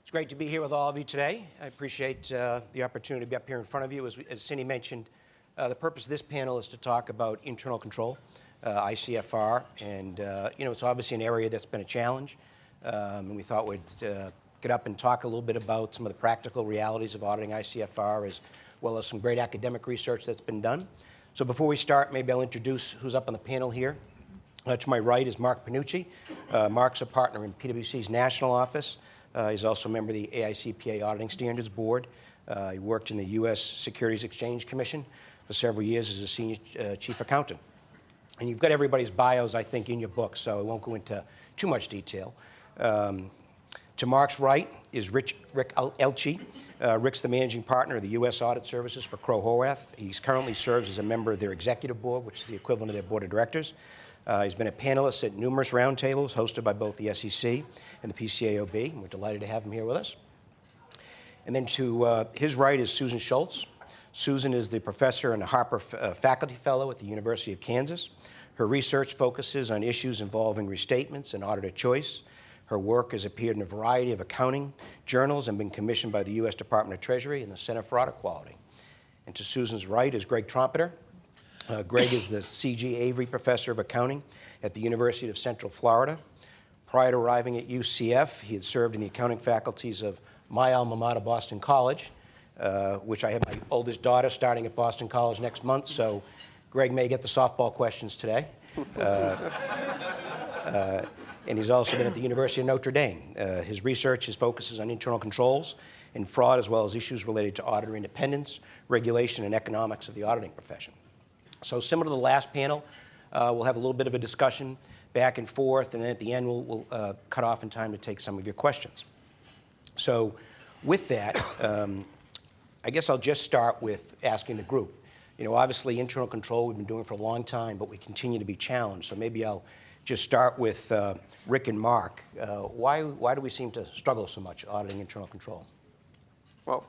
It's great to be here with all of you today. I appreciate the opportunity to be up here in front of you. As Cindy mentioned, the purpose of this panel is to talk about internal control, ICFR, and it's obviously an area that's been a challenge, and we thought we'd get up and talk a little bit about some of the practical realities of auditing ICFR, as well as some great academic research that's been done. So before we start, maybe I'll introduce who's up on the panel here. To my right is Marc Panucci. Marc's a partner in PwC's national office. He's also a member of the AICPA Auditing Standards Board. He worked in the U.S. Securities Exchange Commission for several years as a senior chief accountant. And you've got everybody's bios, I think, in your book, so I won't go into too much detail. To Marc's right is Rick Ueltschy. Rick's the managing partner of the U.S. Audit Services for Crowe, Horwath. He currently serves as a member of their executive board, which is the equivalent of their board of directors. He's been a panelist at numerous roundtables hosted by both the SEC and the PCAOB, and we're delighted to have him here with us. And then to his right is Susan Scholz. Susan is the professor and a Harper faculty fellow at the University of Kansas. Her research focuses on issues involving restatements and auditor choice. Her work has appeared in a variety of accounting journals and been commissioned by the U.S. Department of Treasury and the Center for Audit Quality. And to Susan's right is Greg Trompeter. Greg is the C.G. Avery Professor of Accounting at the University of Central Florida. Prior to arriving at UCF, he had served in the accounting faculties of my alma mater, Boston College, which I have my oldest daughter starting at Boston College next month, so Greg may get the softball questions today. And he's also been at the University of Notre Dame. His research focuses on internal controls and fraud, as well as issues related to auditor independence, regulation, and economics of the auditing profession. So similar to the last panel, we'll have a little bit of a discussion back and forth, and then at the end we'll cut off in time to take some of your questions. So with that, I guess I'll just start with asking the group. Obviously internal control we've been doing for a long time, but we continue to be challenged. So maybe I'll just start with Rick and Marc. Why do we seem to struggle so much auditing internal control? Well,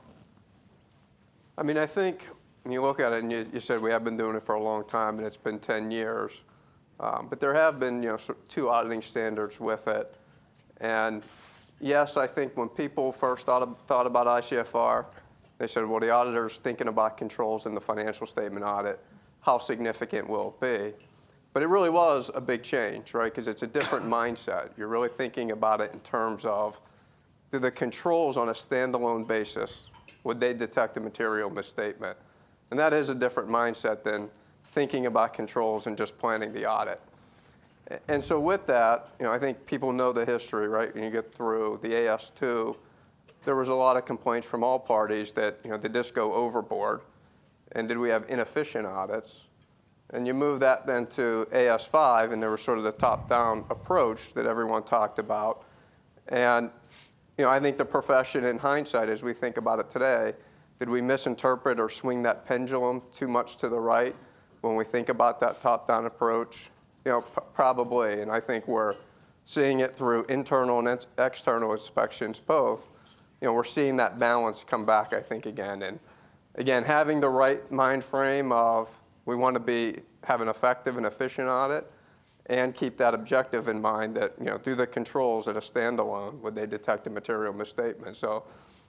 I mean, I think when you look at it, and you said we have been doing it for a long time, and it's been 10 years. But there have been, two auditing standards with it. And yes, I think when people first thought about ICFR, they said, well, the auditor's thinking about controls in the financial statement audit. How significant will it be? But it really was a big change, right? Because it's a different mindset. You're really thinking about it in terms of, do the controls on a standalone basis, would they detect a material misstatement? And that is a different mindset than thinking about controls and just planning the audit. And so with that, I think people know the history, right? When you get through the AS2, there was a lot of complaints from all parties that, did this go overboard? And did we have inefficient audits? And you move that then to AS5, and there was sort of the top-down approach that everyone talked about. And I think the profession, in hindsight, as we think about it today, did we misinterpret or swing that pendulum too much to the right when we think about that top-down approach? Probably, and I think we're seeing it through internal and external inspections both. We're seeing that balance come back, I think, again. And again, having the right mind frame of we want to have an effective and efficient audit and keep that objective in mind that, do the controls at a standalone, would they detect a material misstatement? So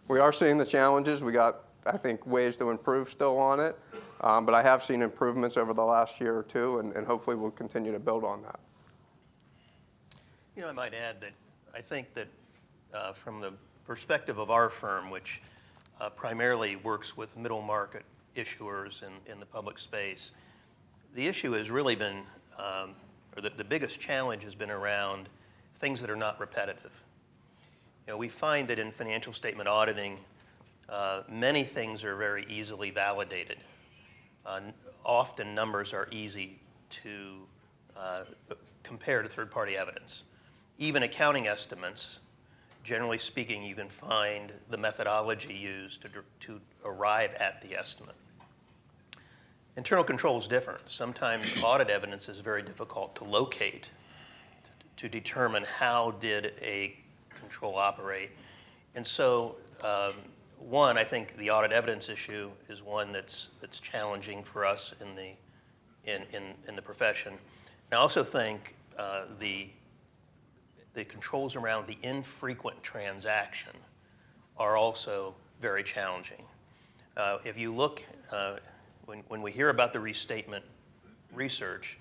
we are seeing the challenges. We got, I think, ways to improve still on it. But I have seen improvements over the last year or two, and hopefully we'll continue to build on that. I might add that I think that from the perspective of our firm, which primarily works with middle market issuers in the public space, the issue has really been, or the biggest challenge has been around things that are not repetitive. We find that in financial statement auditing, many things are very easily validated. Often numbers are easy to compare to third-party evidence. Even accounting estimates, generally speaking, you can find the methodology used to arrive at the estimate. Internal control is different. Sometimes audit evidence is very difficult to locate to determine how did a control operate. And so, one, I think the audit evidence issue is one that's challenging for us in the profession. And I also think the controls around the infrequent transaction are also very challenging. If you look, when we hear about the restatement research,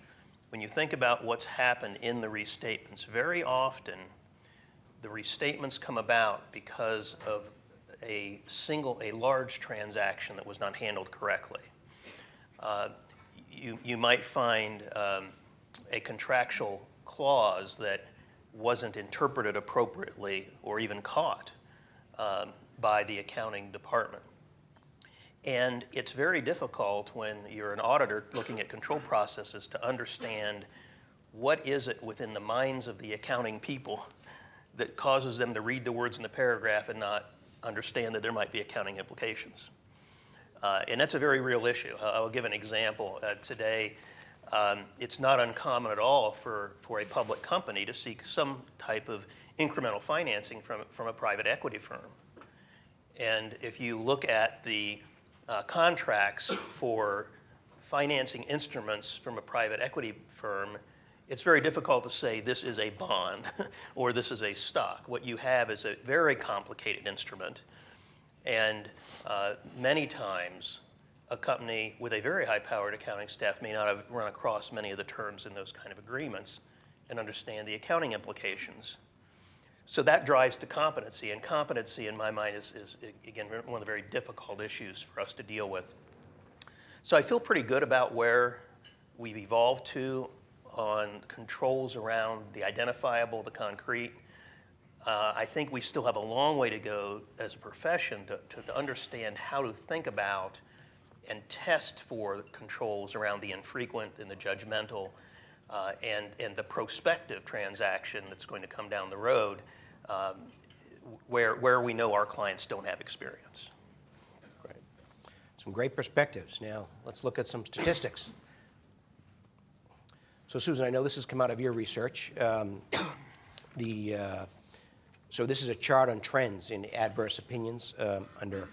when you think about what's happened in the restatements, very often the restatements come about because of a large transaction that was not handled correctly. You might find a contractual clause that wasn't interpreted appropriately or even caught by the accounting department. And it's very difficult when you're an auditor looking at control processes to understand what is it within the minds of the accounting people that causes them to read the words in the paragraph and not understand that there might be accounting implications. And that's a very real issue. I'll give an example. Today, it's not uncommon at all for a public company to seek some type of incremental financing from a private equity firm. And if you look at the contracts for financing instruments from a private equity firm, it's very difficult to say this is a bond or this is a stock. What you have is a very complicated instrument, and many times a company with a very high-powered accounting staff may not have run across many of the terms in those kind of agreements and understand the accounting implications. So that drives to competency, and competency in my mind is again, one of the very difficult issues for us to deal with. So I feel pretty good about where we've evolved to on controls around the identifiable, the concrete. I think we still have a long way to go as a profession to understand how to think about and test for controls around the infrequent and the judgmental and the prospective transaction that's going to come down the road where we know our clients don't have experience. Great. Some great perspectives. Now, let's look at some statistics. So, Susan, I know this has come out of your research. So this is a chart on trends in adverse opinions under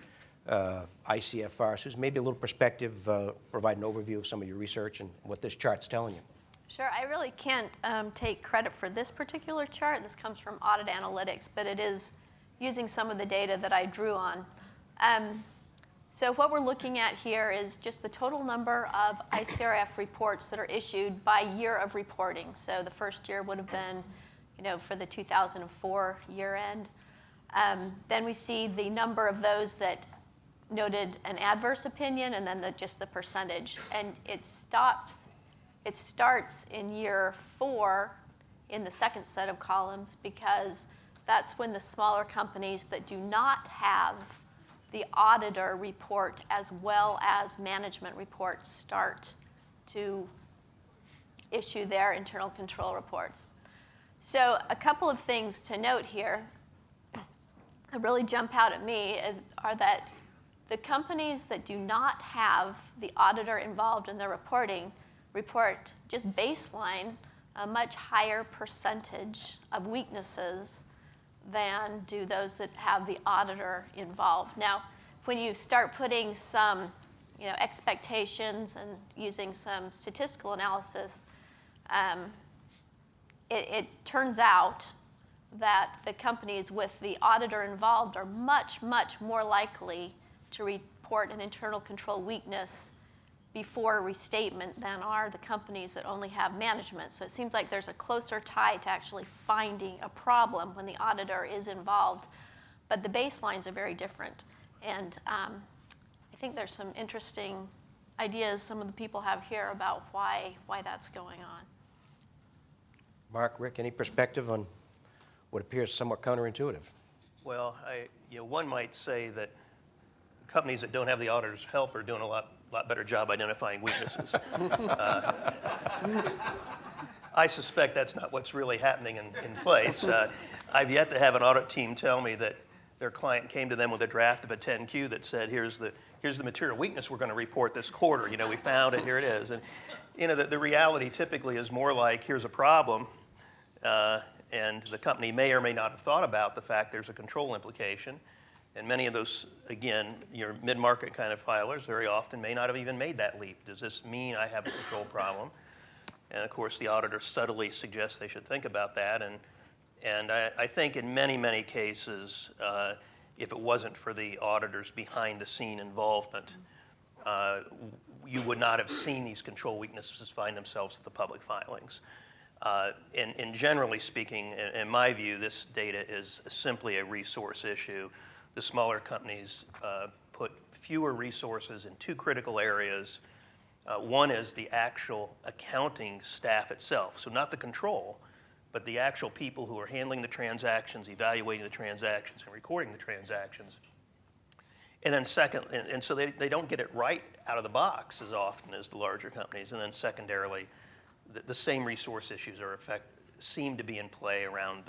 ICFR. Susan, maybe a little perspective, provide an overview of some of your research and what this chart's telling you. Sure. I really can't take credit for this particular chart. This comes from Audit Analytics, but it is using some of the data that I drew on. So what we're looking at here is just the total number of ICRF reports that are issued by year of reporting. So the first year would have been, for the 2004 year end. Then we see the number of those that noted an adverse opinion, and then just the percentage. And it starts in year 4 in the second set of columns, because that's when the smaller companies that do not have the auditor report as well as management reports start to issue their internal control reports. So a couple of things to note here that really jump out at me are that the companies that do not have the auditor involved in their reporting report just baseline a much higher percentage of weaknesses than do those that have the auditor involved. Now, when you start putting some expectations and using some statistical analysis, it turns out that the companies with the auditor involved are much, much more likely to report an internal control weakness before restatement than are the companies that only have management. So it seems like there's a closer tie to actually finding a problem when the auditor is involved. But the baselines are very different. And I think there's some interesting ideas some of the people have here about why that's going on. Mark, Rick, any perspective on what appears somewhat counterintuitive? Well, one might say that companies that don't have the auditor's help are doing a lot better job identifying weaknesses. I suspect that's not what's really happening in place. I've yet to have an audit team tell me that their client came to them with a draft of a 10Q that said, here's the material weakness we're going to report this quarter. We found it, here it is. And the reality typically is more like, here's a problem, and the company may or may not have thought about the fact there's a control implication. And many of those, again, your mid-market kind of filers very often may not have even made that leap. Does this mean I have a control problem? And of course, the auditor subtly suggests they should think about that. And I think in many, many cases, if it wasn't for the auditors behind the scene involvement, you would not have seen these control weaknesses find themselves at the public filings. And generally speaking, in my view, this data is simply a resource issue. The smaller companies put fewer resources in two critical areas. One is the actual accounting staff itself, so not the control, but the actual people who are handling the transactions, evaluating the transactions, and recording the transactions. And then second, and so they don't get it right out of the box as often as the larger companies. And then secondarily, the same resource issues seem to be in play around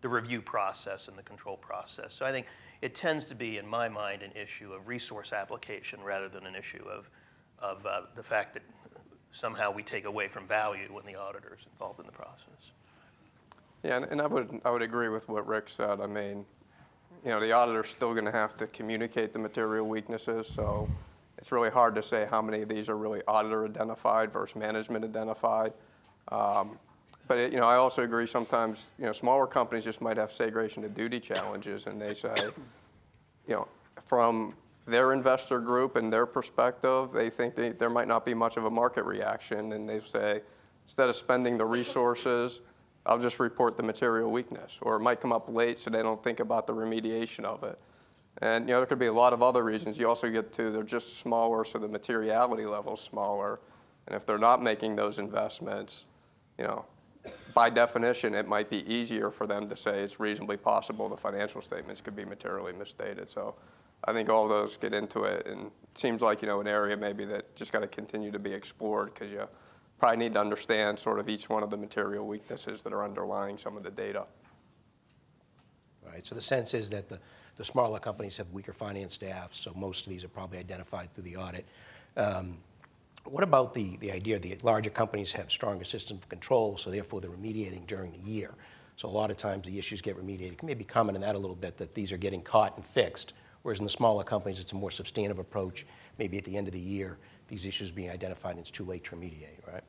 the review process and the control process. So I think it tends to be, in my mind, an issue of resource application rather than an issue of the fact that somehow we take away from value when the auditor is involved in the process. Yeah, and I would agree with what Rick said. I mean, the auditor's still going to have to communicate the material weaknesses, so it's really hard to say how many of these are really auditor identified versus management identified. But I also agree sometimes smaller companies just might have segregation of duty challenges, and they say, from their investor group and their perspective, they think there might not be much of a market reaction, and they say, instead of spending the resources, I'll just report the material weakness, or it might come up late so they don't think about the remediation of it. And there could be a lot of other reasons. You also get to they're just smaller, so the materiality level's smaller, and if they're not making those investments, by definition, it might be easier for them to say it's reasonably possible the financial statements could be materially misstated. So I think all those get into it, and it seems like an area maybe that just got to continue to be explored, because you probably need to understand sort of each one of the material weaknesses that are underlying some of the data. Right, so the sense is that the smaller companies have weaker finance staff, so most of these are probably identified through the audit. What about the idea that larger companies have stronger systems of control, so therefore they're remediating during the year? So a lot of times the issues get remediated. Can you maybe comment on that a little bit, that these are getting caught and fixed, whereas in the smaller companies it's a more substantive approach, maybe at the end of the year these issues being identified and it's too late to remediate, right?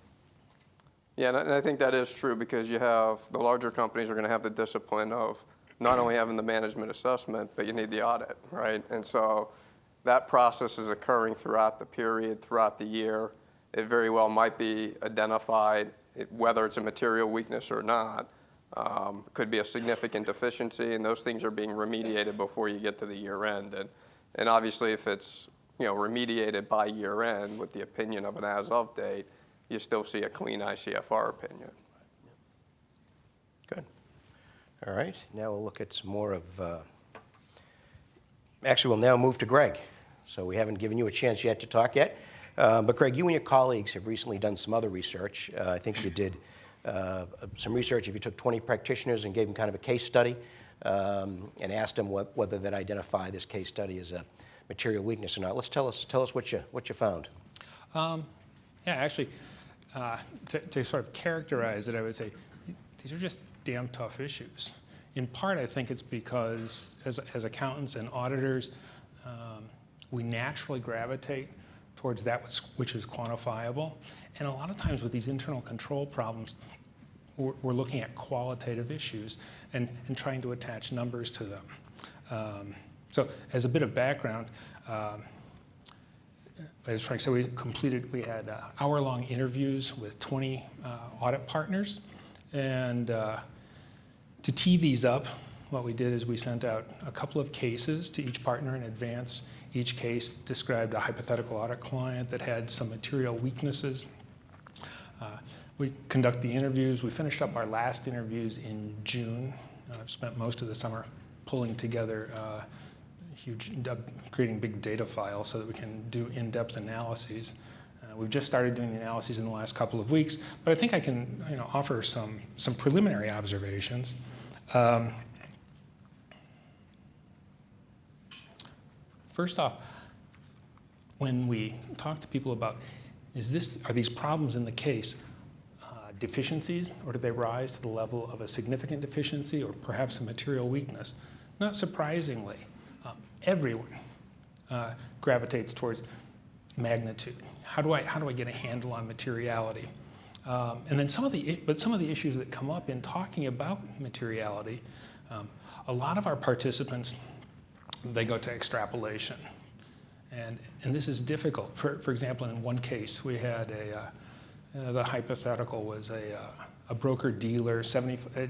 Yeah, and I think that is true, because you have the larger companies are going to have the discipline of not only having the management assessment, but you need the audit, right? And so that process is occurring throughout the period, throughout the year. It very well might be identified, whether it's a material weakness or not. Could be a significant deficiency, and those things are being remediated before you get to the year end. And obviously, if it's remediated by year end with the opinion of an as-of date, you still see a clean ICFR opinion. Good. All right, now we'll look at some more of, actually we'll now move to Greg. So we haven't given you a chance yet to talk yet. But Greg, you and your colleagues have recently done some other research. I think you did some research if you took 20 practitioners and gave them kind of a case study and asked them whether they'd identify this case study as a material weakness or not. Let's tell us what you found. Yeah, actually, to sort of characterize it, I would say these are just damn tough issues. In part, I think it's because as accountants and auditors, we naturally gravitate towards that which is quantifiable. And a lot of times with these internal control problems, we're looking at qualitative issues and trying to attach numbers to them. So as a bit of background, as Frank said, we had hour-long interviews with 20 audit partners. And to tee these up, what we did is we sent out a couple of cases to each partner in advance. Each case described a hypothetical audit client that had some material weaknesses. We conduct the interviews. We finished up our last interviews in June. I've spent most of the summer pulling together creating big data files so that we can do in-depth analyses. We've just started doing the analyses in the last couple of weeks, but I think I can offer some preliminary observations. First off, when we talk to people about are these problems in the case deficiencies, or do they rise to the level of a significant deficiency or perhaps a material weakness? Not surprisingly, everyone gravitates towards magnitude. How do I get a handle on materiality? And then some of the issues that come up in talking about materiality, a lot of our participants they go to extrapolation. And this is difficult. For example, in one case, we had the hypothetical was a broker-dealer,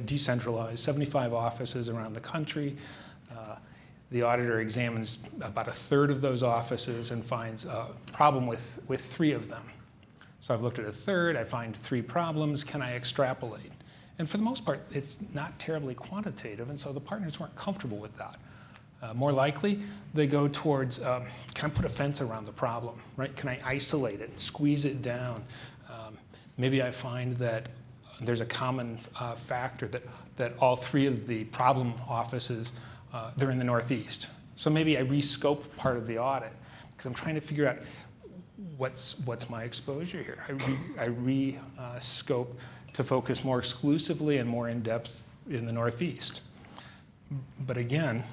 decentralized, 75 offices around the country. The auditor examines about a third of those offices and finds a problem with 3 of them. So I've looked at a third, I find 3 problems, can I extrapolate? And for the most part, it's not terribly quantitative, and so the partners weren't comfortable with that. More likely, they go towards, can I put a fence around the problem, right? Can I isolate it, squeeze it down? Maybe I find that there's a common factor that all 3 of the problem offices, they're in the Northeast. So maybe I rescope part of the audit because I'm trying to figure out what's my exposure here. I re-scope to focus more exclusively and more in depth in the Northeast. But again,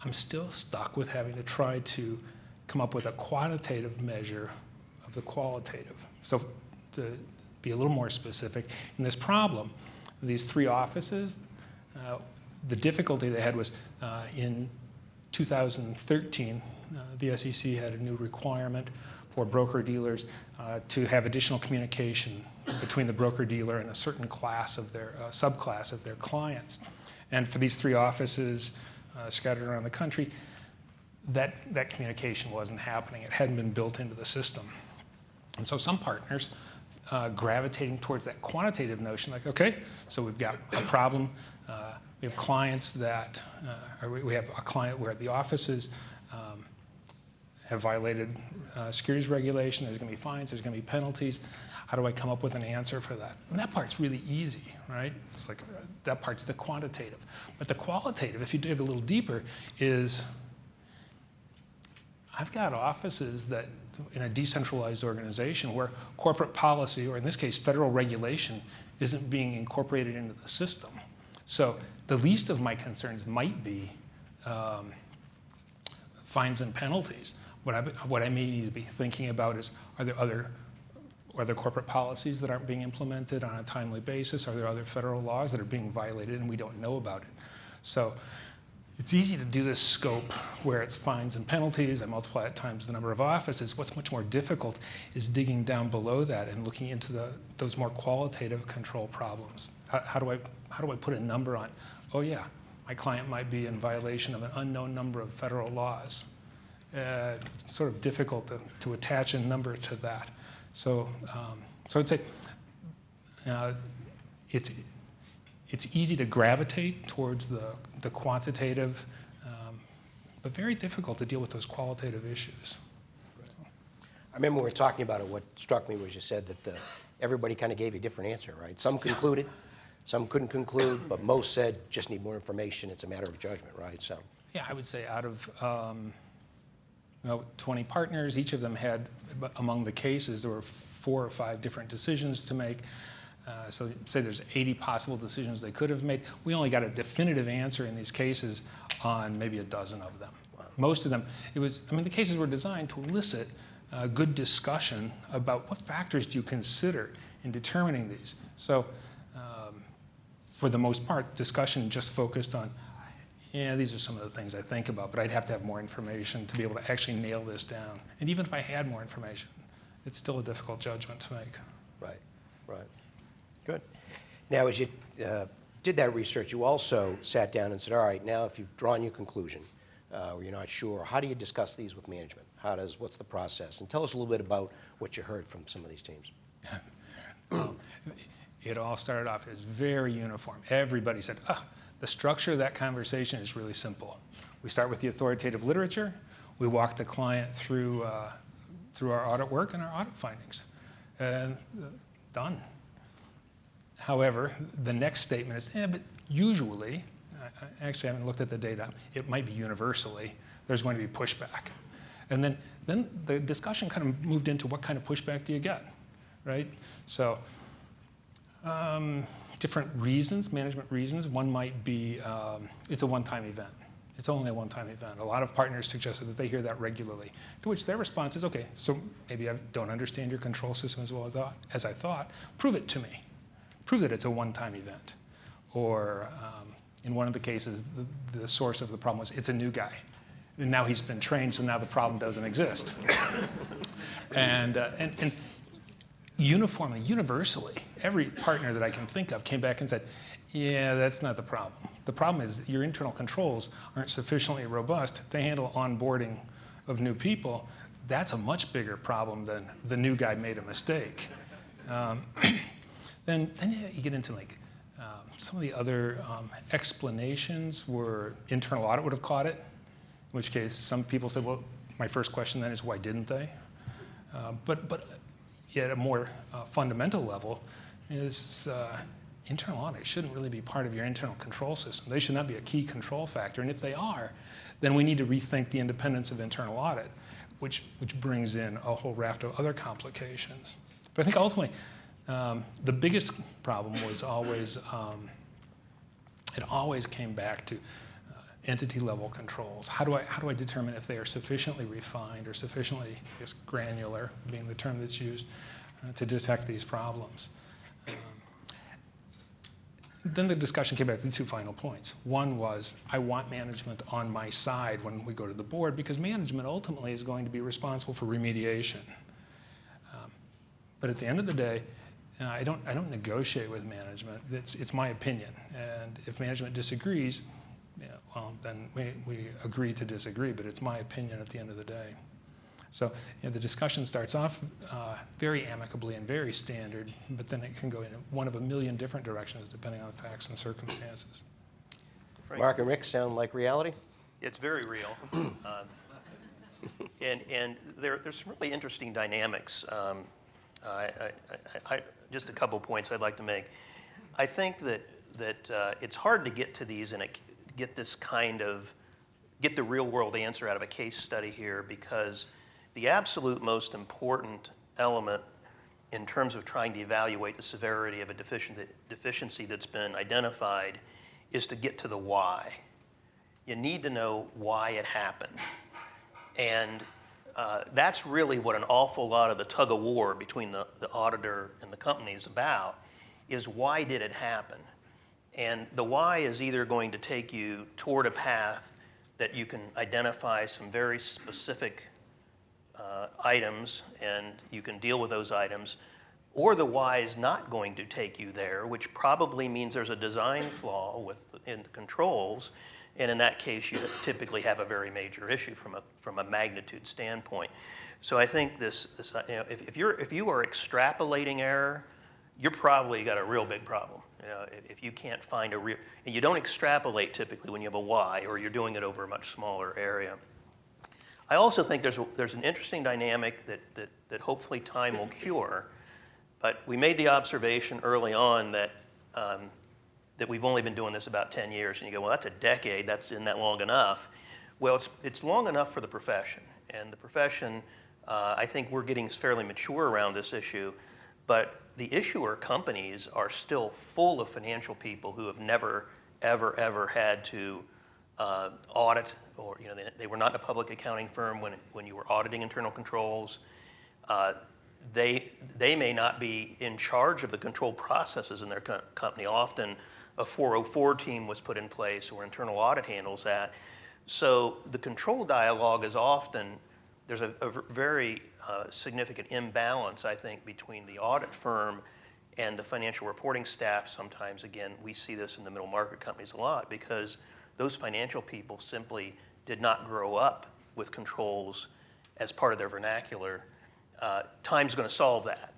I'm still stuck with having to try to come up with a quantitative measure of the qualitative. So to be a little more specific, in this problem, these 3 offices, the difficulty they had was in 2013, the SEC had a new requirement for broker-dealers to have additional communication between the broker-dealer and a certain class of their, subclass of their clients. And for these 3 offices scattered around the country, that communication wasn't happening. It hadn't been built into the system. And so some partners gravitating towards that quantitative notion, like, okay, so we've got a problem. We have clients that, we have a client where the offices have violated securities regulation. There's going to be fines. There's going to be penalties. How do I come up with an answer for that? And that part's really easy, right? It's like that part's the quantitative. But the qualitative, if you dig a little deeper, is I've got offices that in a decentralized organization where corporate policy, or in this case, federal regulation, isn't being incorporated into the system. So the least of my concerns might be fines and penalties. What I may need to be thinking about is, are there other corporate policies that aren't being implemented on a timely basis? Are there other federal laws that are being violated and we don't know about it? So it's easy to do this scope where it's fines and penalties. I multiply it times the number of offices. What's much more difficult is digging down below that and looking into those more qualitative control problems. How do I put a number on, oh yeah, my client might be in violation of an unknown number of federal laws. Sort of difficult to attach a number to that. So I'd say it's easy to gravitate towards the quantitative, but very difficult to deal with those qualitative issues. I remember when we were talking about it, what struck me was you said that everybody kind of gave you a different answer, right? Some concluded, some couldn't conclude, but most said just need more information. It's a matter of judgment, right? So yeah, I would say out of 20 partners, each of them had, among the cases, there were 4 or 5 different decisions to make. So say there's 80 possible decisions they could have made. We only got a definitive answer in these cases on maybe a dozen of them. Wow. Most of them, the cases were designed to elicit good discussion about what factors do you consider in determining these. So for the most part, discussion just focused on, yeah, these are some of the things I think about, but I'd have to have more information to be able to actually nail this down. And even if I had more information, it's still a difficult judgment to make. Right, right. Good. Now, as you did that research, you also sat down and said, all right, now if you've drawn your conclusion, or you're not sure, how do you discuss these with management? What's the process? And tell us a little bit about what you heard from some of these teams. It all started off as very uniform. Everybody said, the structure of that conversation is really simple. We start with the authoritative literature. We walk the client through our audit work and our audit findings. And done. However, the next statement is, but usually, actually I haven't looked at the data, it might be universally, there's going to be pushback. And then the discussion kind of moved into what kind of pushback do you get, right? So different reasons, management reasons. One might be it's a one-time event. It's only a one-time event. A lot of partners suggested that they hear that regularly, to which their response is, okay, so maybe I don't understand your control system as well as I thought. Prove it to me. Prove that it's a one-time event. Or In one of the cases, the source of the problem was it's a new guy. And now he's been trained, so now the problem doesn't exist. and uniformly, universally, every partner that I can think of came back and said, yeah, that's not the problem. The problem is your internal controls aren't sufficiently robust to handle onboarding of new people. That's a much bigger problem than the new guy made a mistake. Then you get into like some of the other explanations where internal audit would have caught it, in which case some people said, well, my first question then is why didn't they? But yet a more fundamental level is internal audit shouldn't really be part of your internal control system. They should not be a key control factor. And if they are, then we need to rethink the independence of internal audit, which brings in a whole raft of other complications. But I think ultimately, the biggest problem was always, it always came back to entity-level controls. How do I determine if they are sufficiently refined or sufficiently, I guess, granular, being the term that's used, to detect these problems? Then the discussion came back to 2 final points. One was, I want management on my side when we go to the board, because management ultimately is going to be responsible for remediation. But at the end of the day, I don't negotiate with management. It's my opinion. And if management disagrees, yeah, well, then we agree to disagree, but it's my opinion at the end of the day. So the discussion starts off very amicably and very standard, but then it can go in one of a million different directions depending on the facts and circumstances. Frank? Mark and Rick sound like reality? It's very real. And there's some really interesting dynamics. Just a couple points I'd like to make. I think that it's hard to get to these and get the real world answer out of a case study here, because the absolute most important element in terms of trying to evaluate the severity of a deficiency that's been identified is to get to the why. You need to know why it happened. And that's really what an awful lot of the tug of war between the auditor and the company is about, is why did it happen? And the why is either going to take you toward a path that you can identify some very specific items and you can deal with those items, or the why is not going to take you there, which probably means there's a design flaw in the controls, and in that case you typically have a very major issue from a magnitude standpoint. So I think if you are extrapolating error, you're probably got a real big problem. If you can't find and you don't extrapolate typically when you have a why, or you're doing it over a much smaller area. I also think there's an interesting dynamic that hopefully time will cure, but we made the observation early on that we've only been doing this about 10 years, and you go, well, that's a decade, isn't that long enough? Well, it's long enough for the profession, and the profession, I think we're getting fairly mature around this issue, but the issuer companies are still full of financial people who have never, ever had to audit, or they were not in a public accounting firm when you were auditing internal controls. They may not be in charge of the control processes in their company. Often a 404 team was put in place, or internal audit handles that. So the control dialogue is often, there's a very significant imbalance, I think, between the audit firm and the financial reporting staff. Sometimes, again, we see this in the middle market companies a lot, because those financial people simply did not grow up with controls as part of their vernacular. Time's going to solve that.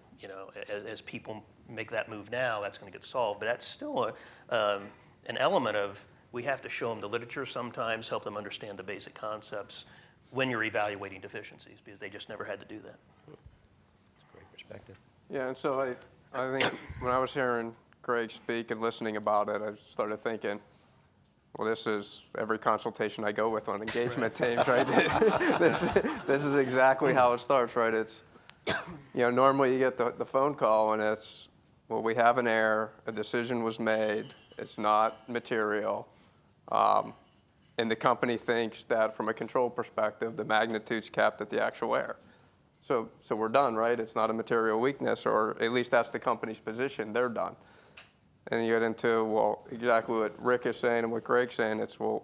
As people make that move now, that's going to get solved. But that's still an element of, we have to show them the literature sometimes, help them understand the basic concepts when you're evaluating deficiencies, because they just never had to do that. That's a great perspective. Yeah, and so I think when I was hearing Greg speak and listening about it, I started thinking, well, this is every consultation I go with on engagement teams, right? This is exactly how it starts, right? It's, normally you get the phone call and it's, well, we have an error, a decision was made, it's not material, and the company thinks that from a control perspective, the magnitude's capped at the actual error. So we're done, right? It's not a material weakness, or at least that's the company's position, they're done. And you get into, well, exactly what Rick is saying and what Greg's saying. It's, well,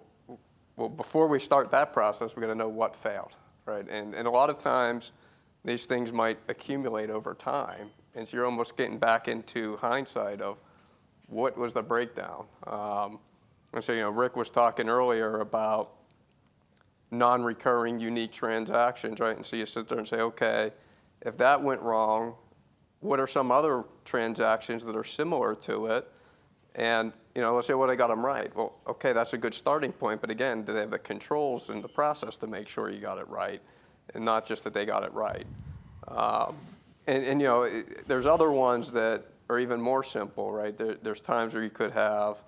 before we start that process, we got to know what failed, right? And a lot of times, these things might accumulate over time. And so you're almost getting back into hindsight of what was the breakdown. And so, Rick was talking earlier about non-recurring unique transactions, right? And so you sit there and say, okay, if that went wrong, what are some other transactions that are similar to it? And, let's say, well, they got them right. Well, okay, that's a good starting point. But again, do they have the controls in the process to make sure you got it right, and not just that they got it right? There's other ones that are even more simple, right? There's times where you could have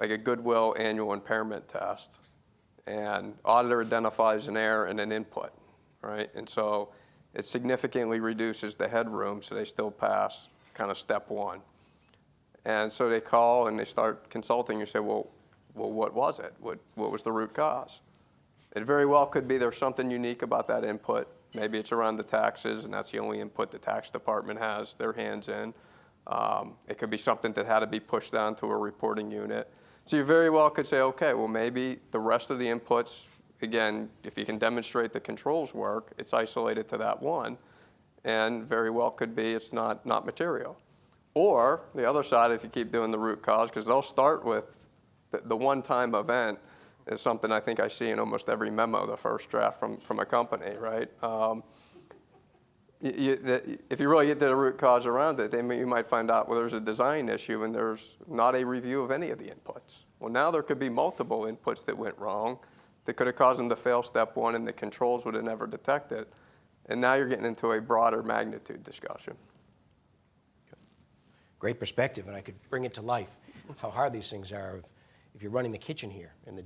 like a goodwill annual impairment test, and auditor identifies an error in an input, right? And so it significantly reduces the headroom, so they still pass kind of step one. And so they call and they start consulting. You say, well, what was it? What was the root cause? It very well could be there's something unique about that input. Maybe it's around the taxes, and that's the only input the tax department has their hands in. It could be something that had to be pushed down to a reporting unit. So you very well could say, okay, well, maybe the rest of the inputs, again, if you can demonstrate the controls work, it's isolated to that one. And very well could be it's not material. Or the other side, if you keep doing the root cause, because they'll start with the one-time event is something I think I see in almost every memo, the first draft from a company, right? If you really get to the root cause around it, you might find out, well, there's a design issue and there's not a review of any of the inputs. Well, now there could be multiple inputs that went wrong that could have caused them to fail step one, and the controls would have never detected. And now you're getting into a broader magnitude discussion. Great perspective, and I could bring it to life, how hard these things are if you're running the kitchen here, and the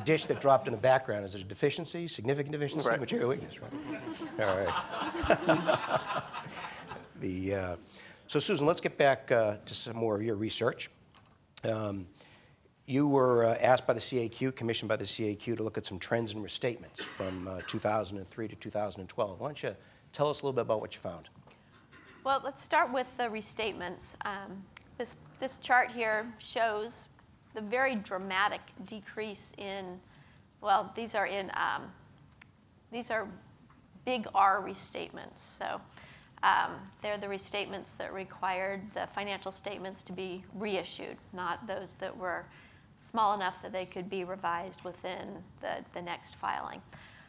dish that dropped in the background, is it a deficiency, significant deficiency, right. Material weakness, right? All right. So Susan, let's get back to some more of your research. You were asked by the CAQ, commissioned by the CAQ, to look at some trends in restatements from 2003 to 2012. Why don't you tell us a little bit about what you found? Well, let's start with the restatements. This chart here shows the very dramatic decrease in, well, these are big R restatements. So they're the restatements that required the financial statements to be reissued, not those that were small enough that they could be revised within the next filing.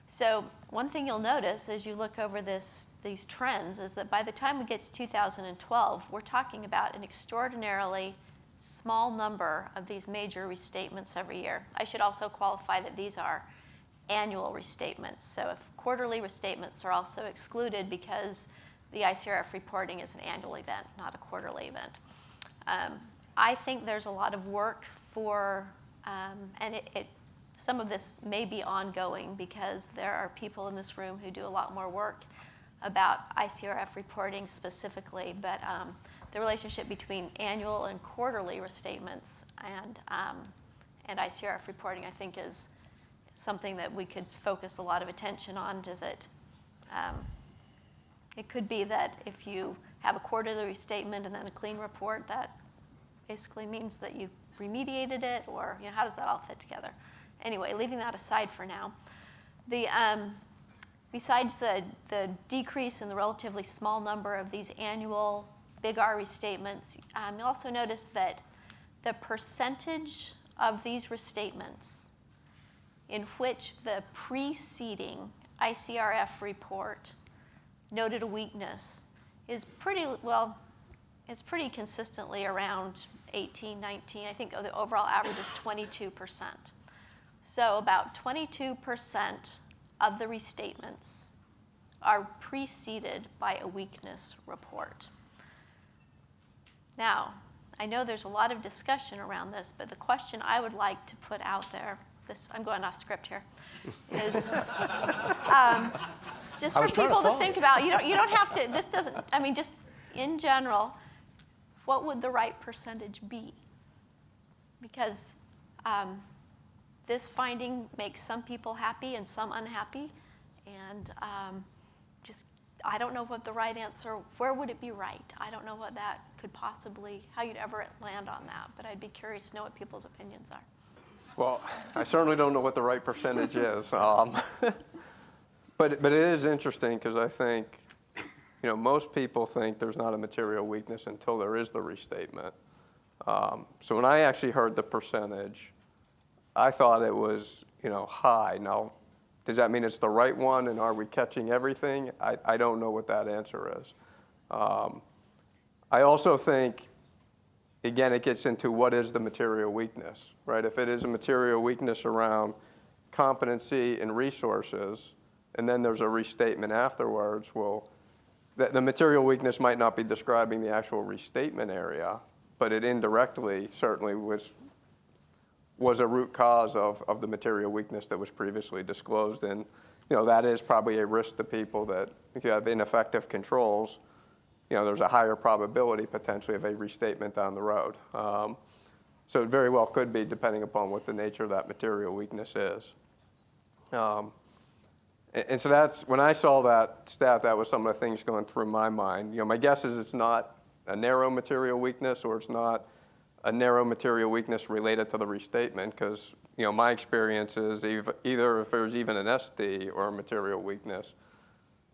So one thing you'll notice as you look over these trends is that by the time we get to 2012, we're talking about an extraordinarily small number of these major restatements every year. I should also qualify that these are annual restatements. So if quarterly restatements are also excluded because the ICRF reporting is an annual event, not a quarterly event. I think there's a lot of work for, and some of this may be ongoing because there are people in this room who do a lot more work about ICRF reporting specifically, but the relationship between annual and quarterly restatements and ICRF reporting, I think, is something that we could focus a lot of attention on. It could be that if you have a quarterly restatement and then a clean report, that basically means that you remediated it, or how does that all fit together? Anyway, leaving that aside for now, besides the decrease in the relatively small number of these annual big R restatements, you'll also notice that the percentage of these restatements in which the preceding ICRF report noted a weakness is it's pretty consistently around 18, 19. I think the overall average is 22%. So about 22% of the restatements are preceded by a weakness report. Now, I know there's a lot of discussion around this, but the question I would like to put out there, I'm going off script here, is just for people to think about. You don't have to, this doesn't, just in general, what would the right percentage be? Because this finding makes some people happy and some unhappy, and just I don't know what the right answer, where would it be right? I don't know what that could possibly, how you'd ever land on that, but I'd be curious to know what people's opinions are. Well, I certainly don't know what the right percentage is. But it is interesting because I think, most people think there's not a material weakness until there is the restatement. So when I actually heard the percentage, I thought it was, high. Now, does that mean it's the right one, and are we catching everything? I don't know what that answer is. I also think, again, it gets into what is the material weakness, right? If it is a material weakness around competency and resources, and then there's a restatement afterwards, well, the material weakness might not be describing the actual restatement area, but it indirectly certainly was a root cause of the material weakness that was previously disclosed. And that is probably a risk to people that if you have ineffective controls, there's a higher probability potentially of a restatement down the road. So it very well could be, depending upon what the nature of that material weakness is. And so that's, when I saw that stat, that was some of the things going through my mind. My guess is it's not a narrow material weakness, or it's not a narrow material weakness related to the restatement, because my experience is either if there's even an SD or a material weakness,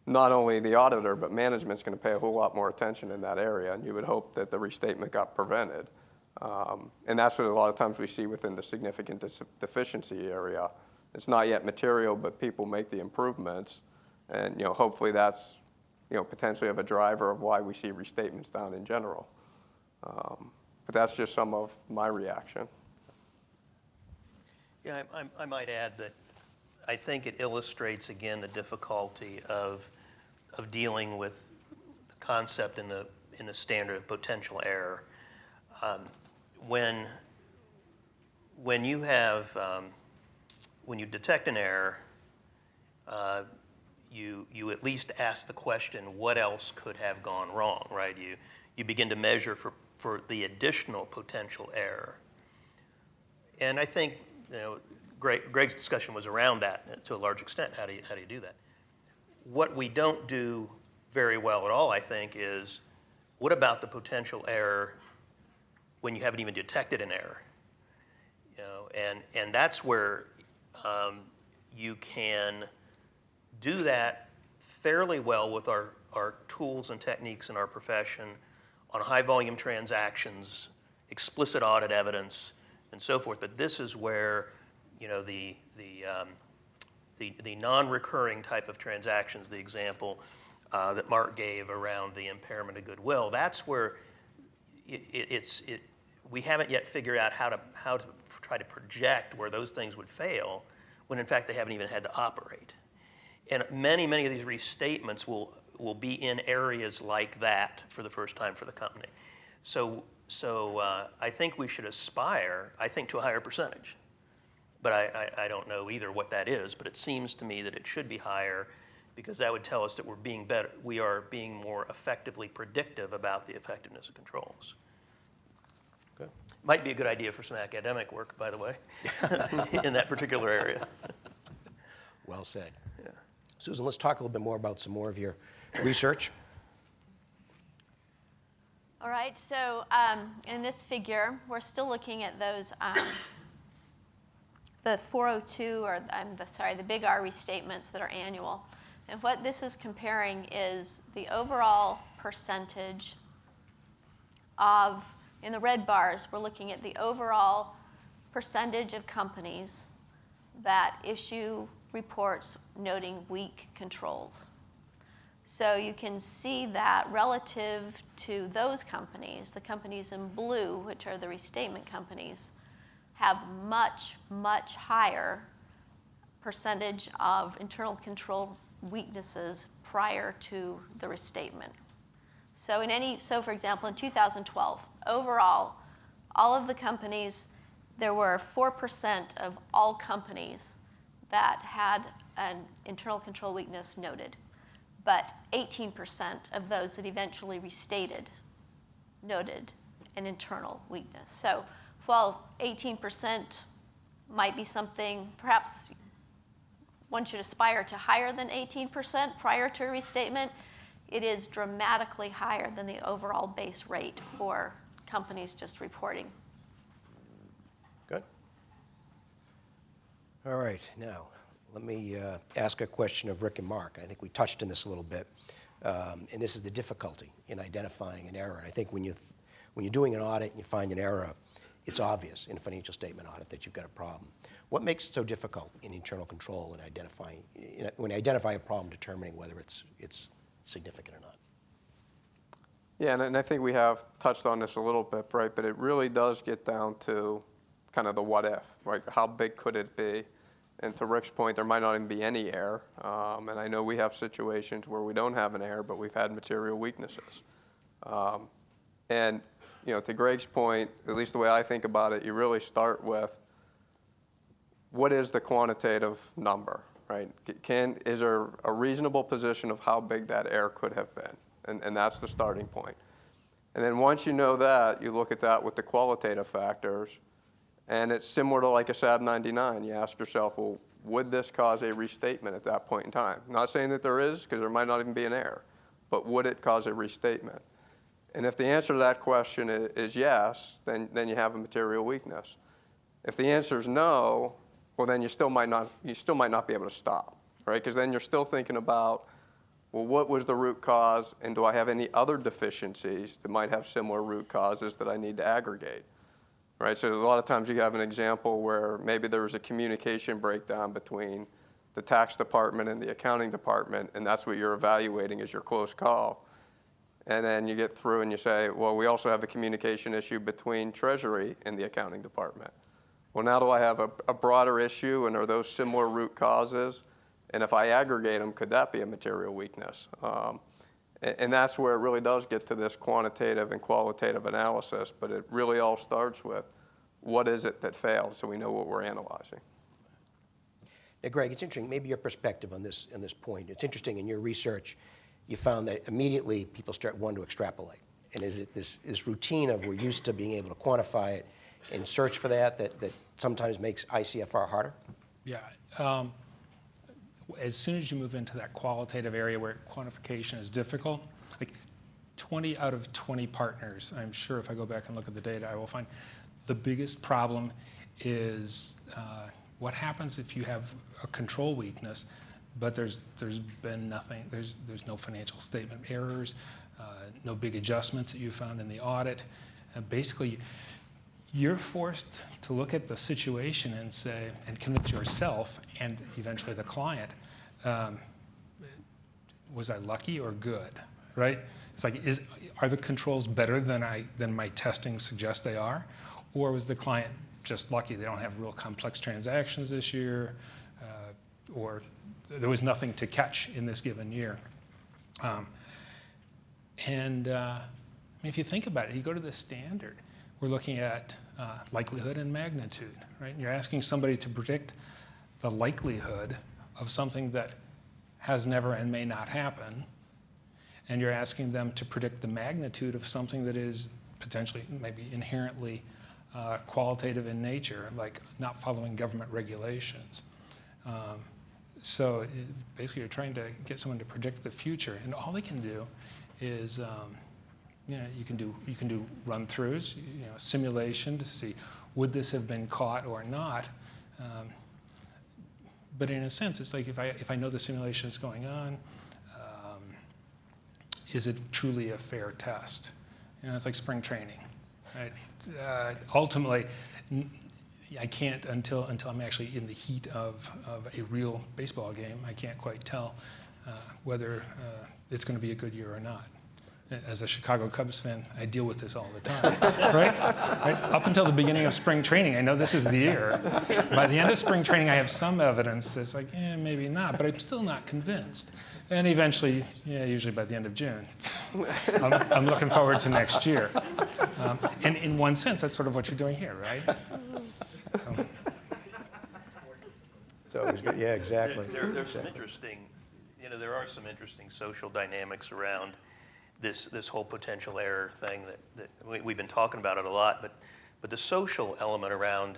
not only the auditor but management's going to pay a whole lot more attention in that area, and you would hope that the restatement got prevented. And that's what a lot of times we see within the significant deficiency area. It's not yet material, but people make the improvements, and hopefully that's potentially of a driver of why we see restatements down in general. But that's just some of my reaction. Yeah, I might add that I think it illustrates again the difficulty of dealing with the concept in the standard of potential error. When you detect an error, you at least ask the question, what else could have gone wrong, right? You begin to measure for the additional potential error. And I think Greg's discussion was around that to a large extent. How do you do that? What we don't do very well at all, I think, is what about the potential error when you haven't even detected an error? And that's where you can do that fairly well with our tools and techniques in our profession on high volume transactions, explicit audit evidence, and so forth. But this is where the non-recurring type of transactions, the example that Marc gave around the impairment of goodwill, that's where we haven't yet figured out how to try to project where those things would fail, when in fact they haven't even had to operate. And many of these restatements will be in areas like that for the first time for the company. So I think we should aspire, to a higher percentage. But I don't know either what that is, but it seems to me that it should be higher, because that would tell us that we are being more effectively predictive about the effectiveness of controls. Good. Might be a good idea for some academic work, by the way, in that particular area. Well said. Yeah. Susan, let's talk a little bit more about some more of your research. All right, so in this figure, we're still looking at those, the 402, or the big R restatements that are annual. And what this is comparing is the overall percentage of, in the red bars, we're looking at the overall percentage of companies that issue reports noting weak controls. So you can see that relative to those companies, the companies in blue, which are the restatement companies, have much higher percentage of internal control weaknesses prior to the restatement. So for example, in 2012, overall, all of the companies, there were 4% of all companies that had an internal control weakness noted, but 18% of those that eventually restated noted an internal weakness. So while 18% might be something, perhaps one should aspire to higher than 18% prior to a restatement, it is dramatically higher than the overall base rate for companies just reporting. Good. All right, now let me ask a question of Rick and Mark. I think we touched on this a little bit, and this is the difficulty in identifying an error. I think when you're doing an audit and you find an error, it's obvious in a financial statement audit that you've got a problem. What makes it so difficult in internal control in identifying, when you identify a problem, determining whether it's significant or not? Yeah, and I think we have touched on this a little bit, right? But it really does get down to kind of the what if, right? How big could it be? And to Rick's point, there might not even be any error. And I know we have situations where we don't have an error, but we've had material weaknesses. And to Greg's point, at least the way I think about it, you really start with what is the quantitative number, right? Is there a reasonable position of how big that error could have been? And that's the starting point. And then once you know that, you look at that with the qualitative factors, and it's similar to like a SAB 99. You ask yourself, well, would this cause a restatement at that point in time? Not saying that there is, because there might not even be an error, but would it cause a restatement? And if the answer to that question is yes, then you have a material weakness. If the answer is no, well, then you still might not be able to stop, right? Because then you're still thinking about, well, what was the root cause, and do I have any other deficiencies that might have similar root causes that I need to aggregate, right? So a lot of times you have an example where maybe there was a communication breakdown between the tax department and the accounting department, and that's what you're evaluating as your close call. And then you get through and you say, well, we also have a communication issue between Treasury and the accounting department. Well, now do I have a broader issue, and are those similar root causes? And if I aggregate them, could that be a material weakness? And that's where it really does get to this quantitative and qualitative analysis, but it really all starts with what is it that failed, so we know what we're analyzing. Now, Greg, it's interesting, maybe your perspective on this point. It's interesting, in your research, you found that immediately people want to extrapolate. And is it this routine of we're used to being able to quantify it and search for that sometimes makes ICFR harder? Yeah. As soon as you move into that qualitative area where quantification is difficult, like 20 out of 20 partners, I'm sure if I go back and look at the data, I will find the biggest problem is what happens if you have a control weakness, but there's been nothing, there's no financial statement errors, no big adjustments that you found in the audit. Basically, you're forced to look at the situation and say, and convince yourself and eventually the client, was I lucky or good, right? It's like, are the controls better than my testing suggests they are? Or was the client just lucky? They don't have real complex transactions this year, or there was nothing to catch in this given year. If you think about it, you go to the standard. We're looking at likelihood and magnitude, right? And you're asking somebody to predict the likelihood of something that has never and may not happen, and you're asking them to predict the magnitude of something that is potentially, maybe inherently qualitative in nature, like not following government regulations. So basically, you're trying to get someone to predict the future, and all they can do is you can do run-throughs, simulation to see would this have been caught or not. But in a sense, it's like if I know the simulation is going on, is it truly a fair test? It's like spring training, right? Ultimately, I can't until I'm actually in the heat of a real baseball game. I can't quite tell whether it's going to be a good year or not. As a Chicago Cubs fan, I deal with this all the time, right? Up until the beginning of spring training, I know this is the year. By the end of spring training, I have some evidence that's like, maybe not, but I'm still not convinced. And eventually, usually by the end of June, I'm looking forward to next year. And in one sense, that's sort of what you're doing here, right? It's always good. Yeah, exactly. There's some interesting, there are some interesting social dynamics around this whole potential error thing that we've been talking about it a lot, but the social element around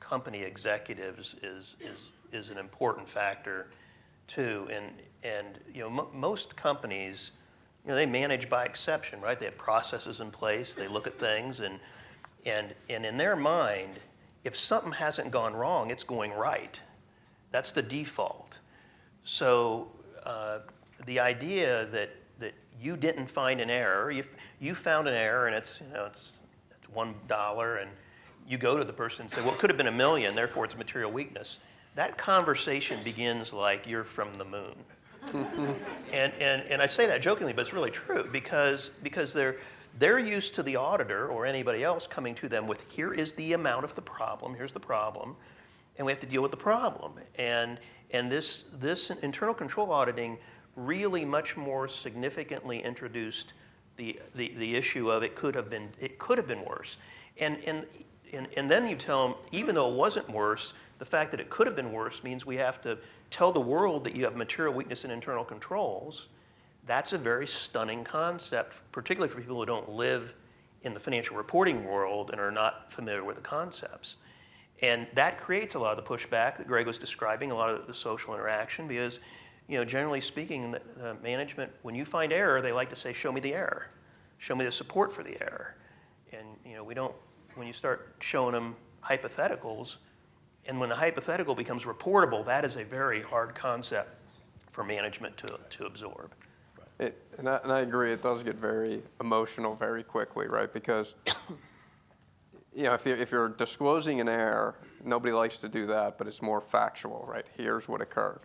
company executives is an important factor too. And most companies they manage by exception, right? They have processes in place, they look at things, and in their mind, if something hasn't gone wrong, it's going right. That's the default. So the idea that you didn't find an error, you found an error and it's $1, and you go to the person and say, well, it could have been $1 million, therefore it's material weakness. That conversation begins like you're from the moon. and I say that jokingly, but it's really true because they're used to the auditor or anybody else coming to them with, here is the amount of the problem, here's the problem, and we have to deal with the problem. And this internal control auditing really much more significantly introduced the issue of it could have been worse. And then you tell them, even though it wasn't worse, the fact that it could have been worse means we have to tell the world that you have material weakness in internal controls. That's a very stunning concept, particularly for people who don't live in the financial reporting world and are not familiar with the concepts. And that creates a lot of the pushback that Greg was describing, a lot of the social interaction, because generally speaking, the management, when you find error, they like to say, show me the error. Show me the support for the error. And when you start showing them hypotheticals, and when the hypothetical becomes reportable, that is a very hard concept for management to absorb. And I agree, it does get very emotional very quickly, right? Because if you're disclosing an error, nobody likes to do that, but it's more factual, right? Here's what occurred.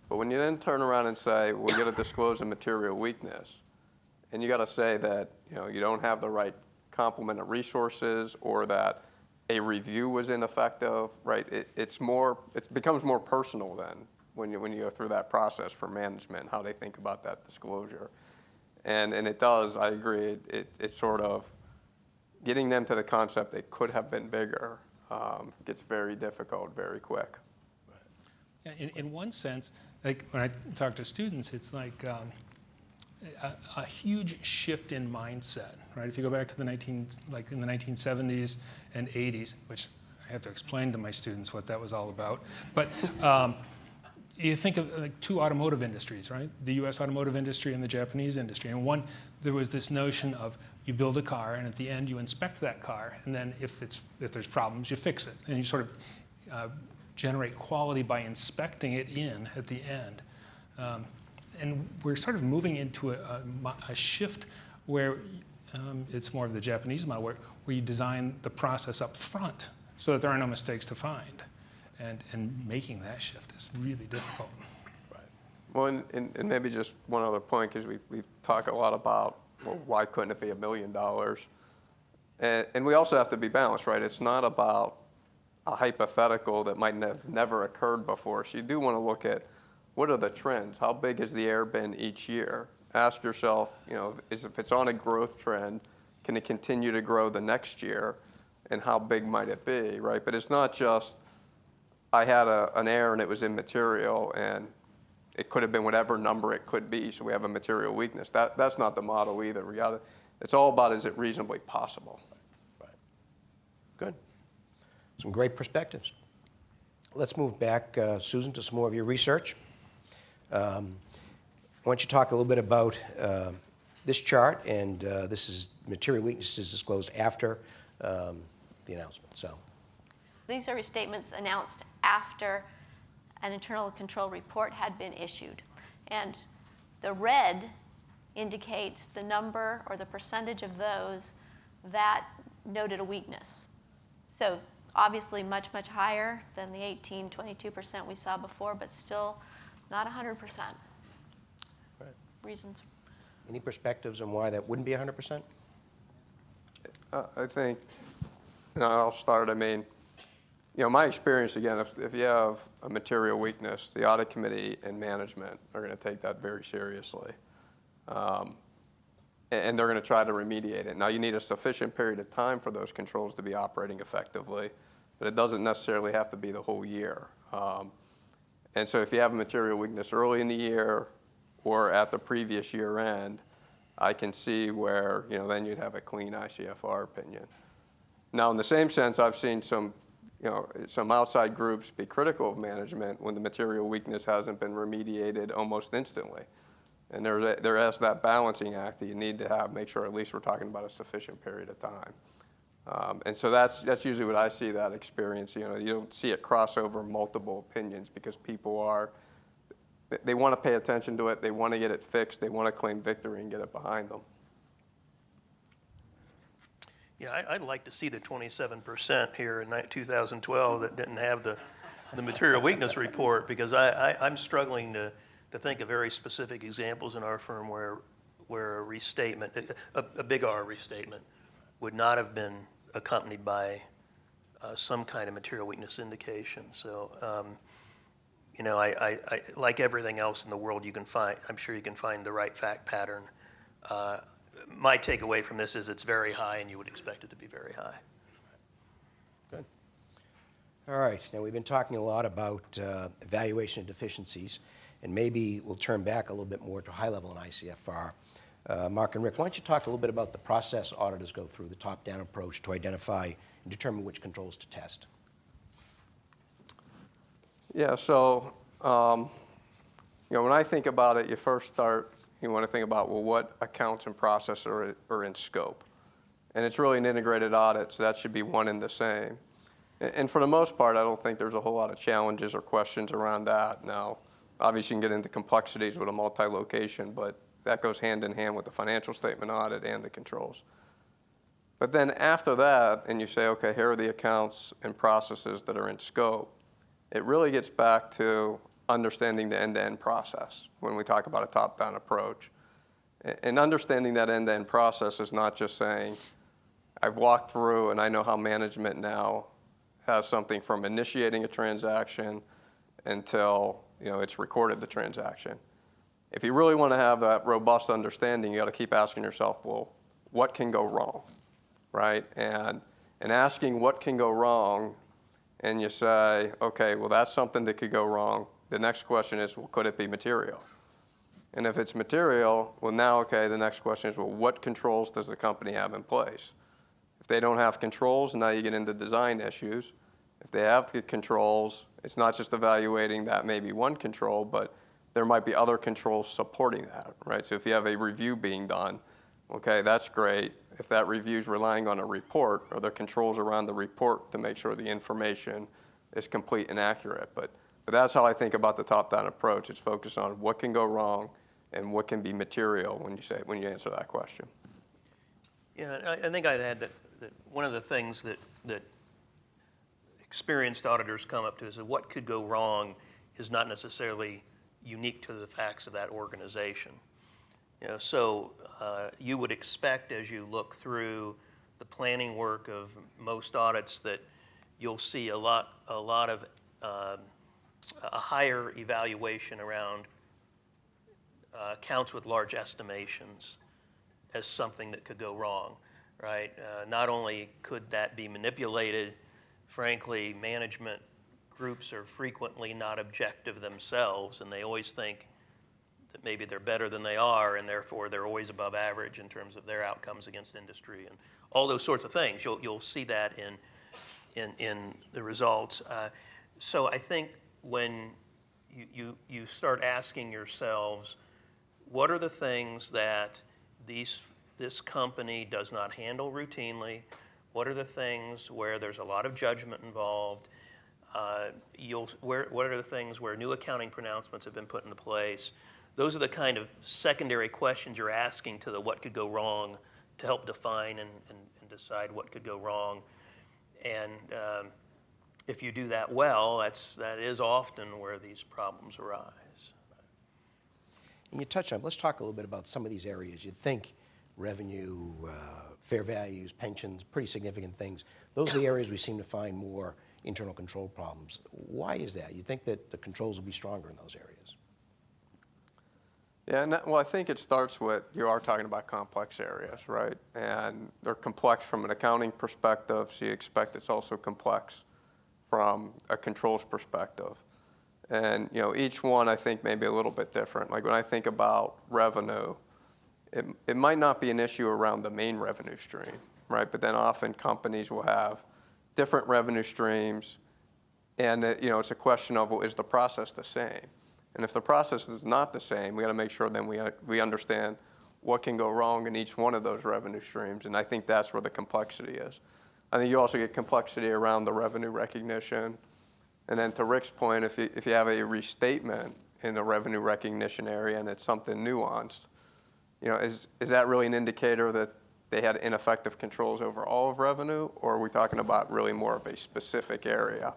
But when you then turn around and say, well, you got to disclose a material weakness, and you got to say that you don't have the right complement of resources, or that a review was ineffective, right? It becomes more personal then when you go through that process for management, how they think about that disclosure. And it does, I agree, it's sort of getting them to the concept they could have been bigger gets very difficult very quick. Yeah, in one sense, like when I talk to students, it's like a huge shift in mindset, right? If you go back to in the 1970s and 80s, which I have to explain to my students what that was all about, but you think of like two automotive industries, right? The U.S. automotive industry and the Japanese industry. And one, there was this notion of you build a car, and at the end you inspect that car, and then if there's problems, you fix it, and you sort of generate quality by inspecting it at the end. And we're sort of moving into a shift where it's more of the Japanese model, where you design the process up front so that there are no mistakes to find. And making that shift is really difficult. Right. Well, and maybe just one other point, because we talk a lot about, well, why couldn't it be $1 million? And we also have to be balanced, right? It's not about a hypothetical that might have never occurred before. So you do want to look at, what are the trends? How big has the error been each year? Ask yourself, if it's on a growth trend, can it continue to grow the next year? And how big might it be, right? But it's not just, I had an error and it was immaterial, and it could have been whatever number it could be, so we have a material weakness. That's not the model either. It's all about, is it reasonably possible? Right. Good. Some great perspectives. Let's move back, Susan, to some more of your research. Why don't you talk a little bit about this chart, and this is material weaknesses disclosed after the announcement. So these are restatements announced after an internal control report had been issued. And the red indicates the number or the percentage of those that noted a weakness. So obviously much, much higher than the 22% we saw before, but still not 100%. Right. Reasons. Any perspectives on why that wouldn't be 100%? I think, I'll start. I mean, my experience, again, if you have a material weakness, the audit committee and management are going to take that very seriously. And they're going to try to remediate it. Now, you need a sufficient period of time for those controls to be operating effectively, but it doesn't necessarily have to be the whole year. And so if you have a material weakness early in the year or at the previous year end, I can see where, then you'd have a clean ICFR opinion. Now, in the same sense, I've seen some outside groups be critical of management when the material weakness hasn't been remediated almost instantly. And there is that balancing act that you need to make sure at least we're talking about a sufficient period of time. And so that's usually what I see that experience. You don't see it cross over multiple opinions because people they want to pay attention to it, they want to get it fixed, they want to claim victory and get it behind them. Yeah, I'd like to see the 27% here in 2012 that didn't have the material weakness report, because I'm struggling to think of very specific examples in our firm where a restatement, a big R restatement, would not have been accompanied by some kind of material weakness indication. So, I like everything else in the world, I'm sure you can find the right fact pattern. My takeaway from this is it's very high, and you would expect it to be very high. Good. All right. Now, we've been talking a lot about evaluation of deficiencies, and maybe we'll turn back a little bit more to high level in ICFR. Marc and Rick, why don't you talk a little bit about the process auditors go through, the top-down approach to identify and determine which controls to test? Yeah, so when I think about it, you want to think about, well, what accounts and process are in scope. And it's really an integrated audit, so that should be one and the same. And for the most part, I don't think there's a whole lot of challenges or questions around that. Now, obviously you can get into complexities with a multi-location, but that goes hand in hand with the financial statement audit and the controls. But then after that, and you say, okay, here are the accounts and processes that are in scope, it really gets back to understanding the end-to-end process when we talk about a top-down approach. And understanding that end-to-end process is not just saying, I've walked through and I know how management now has something from initiating a transaction until it's recorded the transaction. If you really want to have that robust understanding, you got to keep asking yourself, well, what can go wrong, right? And asking what can go wrong, and you say, okay, well, that's something that could go wrong. The next question is, well, could it be material? And if it's material, well, now, okay, the next question is, well, what controls does the company have in place? If they don't have controls, now you get into design issues. If they have the controls, it's not just evaluating that maybe one control, but there might be other controls supporting that, right? So if you have a review being done, okay, that's great. If that review is relying on a report, are there controls around the report to make sure the information is complete and accurate? But that's how I think about the top-down approach. It's focused on what can go wrong and what can be material when you answer that question. Yeah, I think I'd add that one of the things that experienced auditors come up to is that what could go wrong is not necessarily unique to the facts of that organization. So you would expect, as you look through the planning work of most audits, that you'll see a lot of a higher evaluation around accounts with large estimations as something that could go wrong, right? Not only could that be manipulated, frankly, management groups are frequently not objective themselves, and they always think that maybe they're better than they are, and therefore they're always above average in terms of their outcomes against industry and all those sorts of things. You'll see that in the results. So I think when you start asking yourselves, what are the things that this company does not handle routinely? What are the things where there's a lot of judgment involved? What are the things where new accounting pronouncements have been put into place? Those are the kind of secondary questions you're asking to the what could go wrong to help define and decide what could go wrong. And if you do that well, that is often where these problems arise. And you touched on, let's talk a little bit about some of these areas. You'd think revenue, fair values, pensions, pretty significant things. Those are the areas we seem to find more internal control problems. Why is that? You'd think that the controls will be stronger in those areas. Yeah, well, I think it starts with, you are talking about complex areas, right? And they're complex from an accounting perspective, so you expect it's also complex from a controls perspective. And each one I think may be a little bit different. Like when I think about revenue, it might not be an issue around the main revenue stream, right? But then often companies will have different revenue streams, and it's a question of, well, is the process the same? And if the process is not the same, we got to make sure then we understand what can go wrong in each one of those revenue streams. And I think that's where the complexity is. I think you also get complexity around the revenue recognition. And then to Rick's point, if you have a restatement in the revenue recognition area and it's something nuanced, is that really an indicator that they had ineffective controls over all of revenue, or are we talking about really more of a specific area?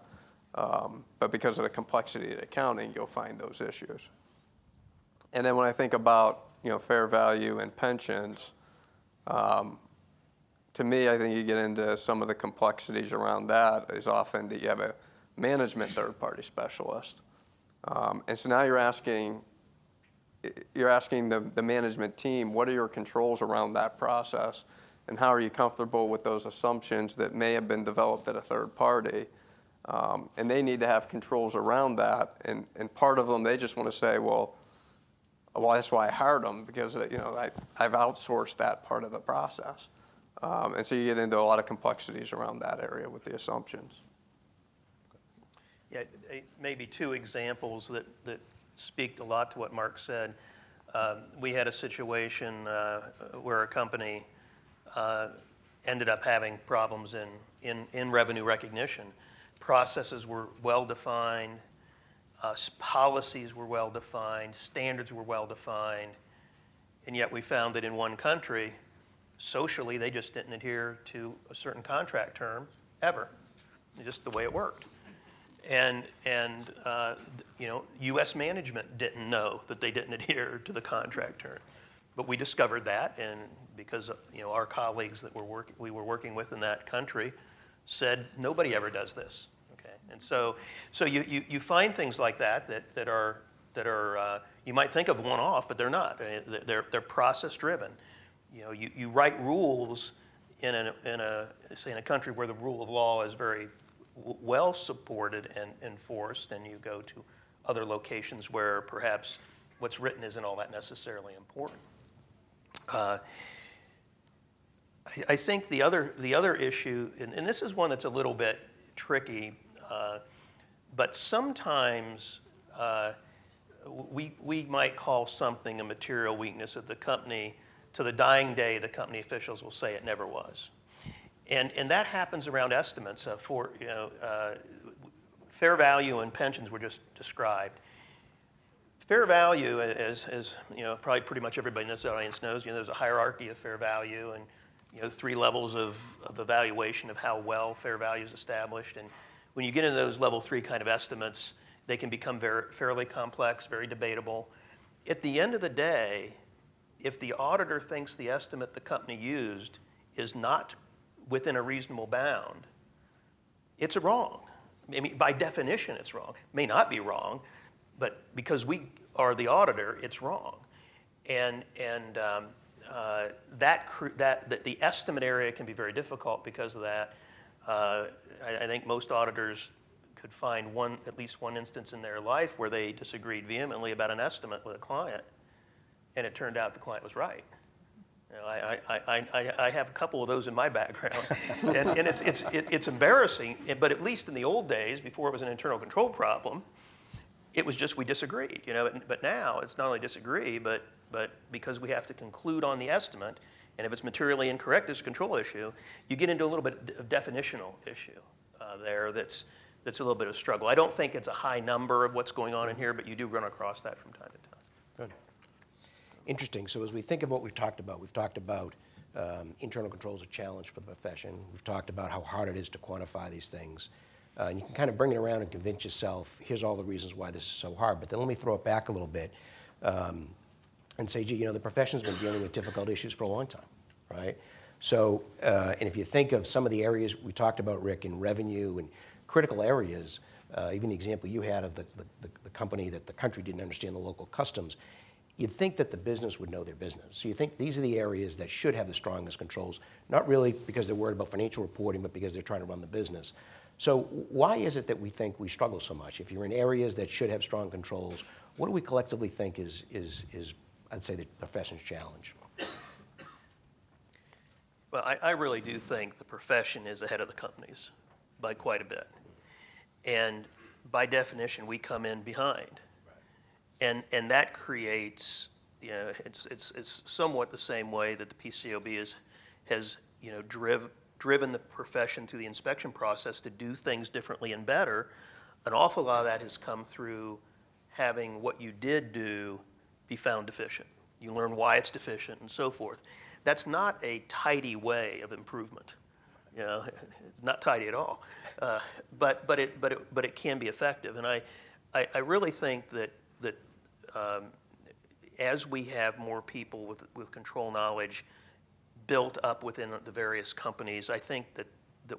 But because of the complexity of the accounting, you'll find those issues. And then when I think about fair value and pensions, to me, I think you get into some of the complexities around that is often that you have a management third-party specialist. And so now you're asking the management team, what are your controls around that process, and how are you comfortable with those assumptions that may have been developed at a third party? And they need to have controls around that. And part of them, they just want to say, well, that's why I hired them, because I've outsourced that part of the process. And so you get into a lot of complexities around that area with the assumptions. Yeah, maybe two examples that speak a lot to what Marc said. We had a situation where a company ended up having problems in revenue recognition. Processes were well-defined, policies were well-defined, standards were well-defined, and yet we found that in one country, socially, they just didn't adhere to a certain contract term ever, just the way it worked. And U.S. management didn't know that they didn't adhere to the contract term. But we discovered that, and because our colleagues that we were working with in that country said, nobody ever does this. Okay? And so you find things like that are you might think of one-off, but they're not. They're process-driven. You write rules in a country where the rule of law is very well supported and enforced, and you go to other locations where perhaps what's written isn't all that necessarily important. I think the other issue, and this is one that's a little bit tricky, but sometimes we might call something a material weakness at the company. To the dying day, the company officials will say it never was. And that happens around estimates for fair value and pensions were just described. Fair value, as probably pretty much everybody in this audience knows, there's a hierarchy of fair value, and 3 levels of evaluation of how well fair value is established. And when you get into those level 3 kind of estimates, they can become fairly complex, very debatable. At the end of the day, if the auditor thinks the estimate the company used is not within a reasonable bound, it's wrong. I mean, by definition, it's wrong. It may not be wrong, but because we are the auditor, it's wrong. And the estimate area can be very difficult because of that. I think most auditors could find at least one instance in their life where they disagreed vehemently about an estimate with a client, and it turned out the client was right. I have a couple of those in my background, and it's embarrassing. But at least in the old days, before it was an internal control problem, it was just we disagreed. But now it's not only disagree, but because we have to conclude on the estimate, and if it's materially incorrect, it's a control issue. You get into a little bit of definitional issue there. That's a little bit of a struggle. I don't think it's a high number of what's going on in here, but you do run across that from time to time. Good. Interesting. So as we think of what we've talked about internal controls a challenge for the profession. We've talked about how hard it is to quantify these things. And you can kind of bring it around and convince yourself, here's all the reasons why this is so hard. But then let me throw it back a little bit and say, gee, the profession's been dealing with difficult issues for a long time, right? So, and if you think of some of the areas we talked about, Rick, in revenue and critical areas, even the example you had of the company that the country didn't understand the local customs, you'd think that the business would know their business. So you think these are the areas that should have the strongest controls, not really because they're worried about financial reporting, but because they're trying to run the business. So why is it that we think we struggle so much? If you're in areas that should have strong controls, what do we collectively think is I'd say, the profession's challenge? Well, I really do think the profession is ahead of the companies by quite a bit. And by definition, we come in behind. And that creates, it's somewhat the same way that the PCAOB has driven the profession through the inspection process to do things differently and better. An awful lot of that has come through having what you did do be found deficient. You learn why it's deficient and so forth. That's not a tidy way of improvement. Not tidy at all. But it can be effective. And I really think that as we have more people with control knowledge built up within the various companies, I think that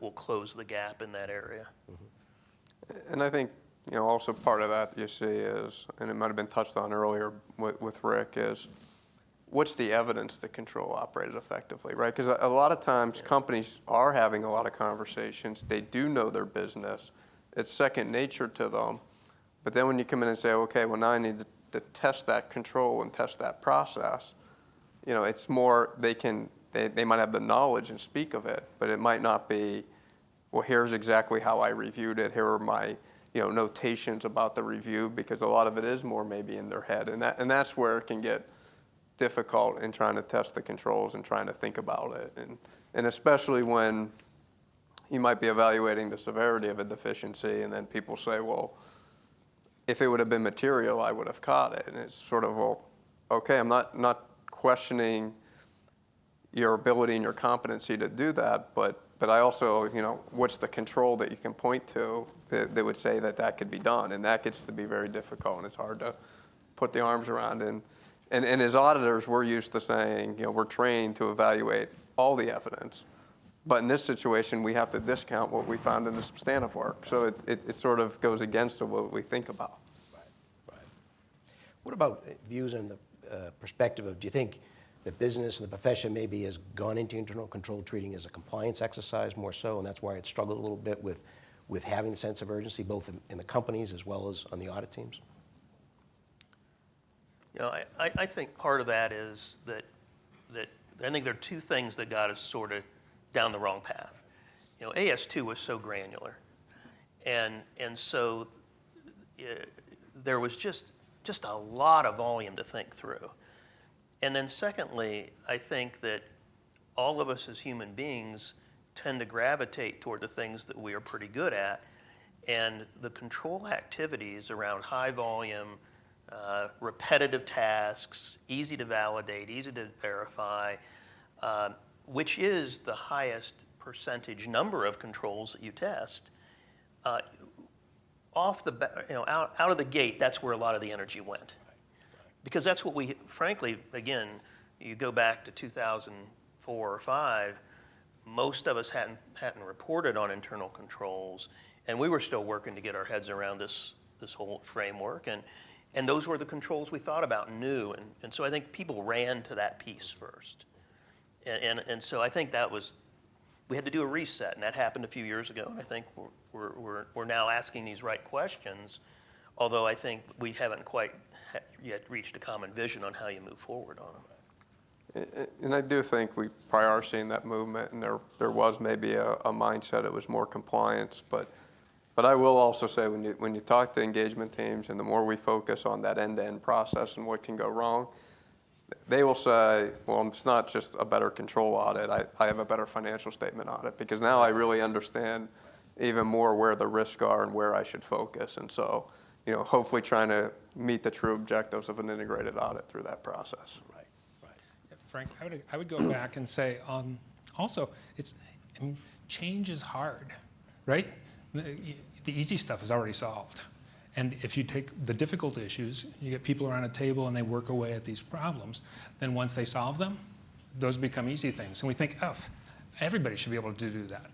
will close the gap in that area. Mm-hmm. And I think also part of that you see is, and it might have been touched on earlier with Rick, is what's the evidence that control operated effectively, right? Because a lot of times companies are having a lot of conversations. They do know their business. It's second nature to them. But then when you come in and say, okay, well, now I need to test that control and test that process, it's more they might have the knowledge and speak of it, but it might not be, well, here's exactly how I reviewed it. Here are my notations about the review, because a lot of it is more maybe in their head. And that's where it can get difficult in trying to test the controls and trying to think about it. And especially when you might be evaluating the severity of a deficiency, and then people say, well, if it would have been material, I would have caught it. And it's sort of, well, okay, I'm not questioning your ability and your competency to do that, but I also, what's the control that you can point to that would say that could be done? And that gets to be very difficult, and it's hard to put the arms around. And as auditors, we're used to saying, we're trained to evaluate all the evidence. But in this situation, we have to discount what we found in the substantive work. So it sort of goes against what we think about. Right. What about views in the perspective of, do you think the business and the profession maybe has gone into internal control treating as a compliance exercise more so, and that's why it struggled a little bit with having the sense of urgency, both in the companies as well as on the audit teams? I think part of that is that I think there are two things that got us sort of down the wrong path. AS2 was so granular, and so there was just a lot of volume to think through. And then secondly, I think that all of us as human beings tend to gravitate toward the things that we are pretty good at, and the control activities around high volume, repetitive tasks, easy to validate, easy to verify, which is the highest percentage number of controls that you test, out of the gate, that's where a lot of the energy went. Because that's what we, frankly, again, you go back to 2004 or 5, most of us hadn't reported on internal controls, and we were still working to get our heads around this whole framework, and those were the controls we thought about and knew, and so I think people ran to that piece first. And so I think we had to do a reset, and that happened a few years ago, and I think we're now asking these right questions, although I think we haven't quite yet reached a common vision on how you move forward on them. And I do think we probably are seeing that movement, and there was maybe a mindset it was more compliance, but I will also say when you talk to engagement teams, and the more we focus on that end-to-end process and what can go wrong, they will say, well, it's not just a better control audit, I have a better financial statement audit, because now I really understand even more where the risks are and where I should focus. And so, hopefully trying to meet the true objectives of an integrated audit through that process. Right. Yeah, Frank, I would go back and say, also, change is hard, right? The easy stuff is already solved. And if you take the difficult issues, you get people around a table and they work away at these problems, then once they solve them, those become easy things. And we think, oh, everybody should be able to do that.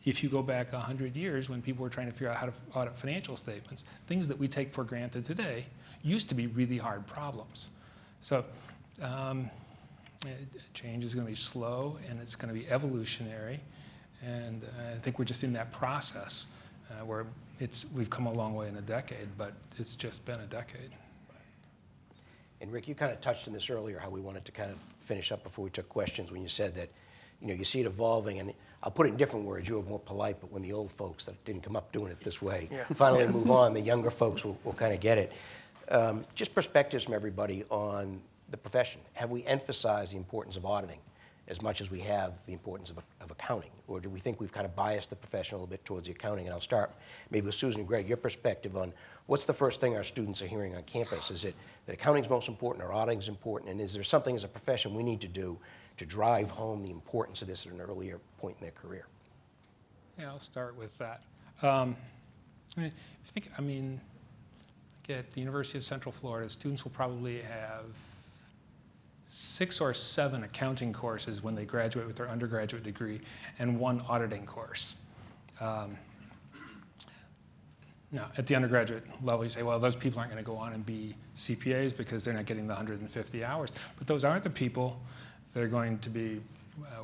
If you go back 100 years when people were trying to figure out how to audit financial statements, things that we take for granted today used to be really hard problems. So change is going to be slow, and it's going to be evolutionary. And I think we're just in that process where we've come a long way in a decade, but it's just been a decade. And Rick, you kind of touched on this earlier, how we wanted to kind of finish up before we took questions, when you said that you see it evolving, and I'll put it in different words. You were more polite, but when the old folks that didn't come up doing it this way finally move on, the younger folks will kind of get it. Just perspectives from everybody on the profession. Have we emphasized the importance of auditing as much as we have the importance of accounting? Or do we think we've kind of biased the profession a little bit towards the accounting? And I'll start maybe with Susan and Greg, your perspective on what's the first thing our students are hearing on campus? Is it that accounting is most important or auditing is important? And is there something as a profession we need to do to drive home the importance of this at an earlier point in their career? Yeah, I'll start with that. At the University of Central Florida, students will probably have 6 or 7 accounting courses when they graduate with their undergraduate degree and 1 auditing course. Now, at the undergraduate level, you say, well, those people aren't going to go on and be CPAs because they're not getting the 150 hours. But those aren't the people that are going to be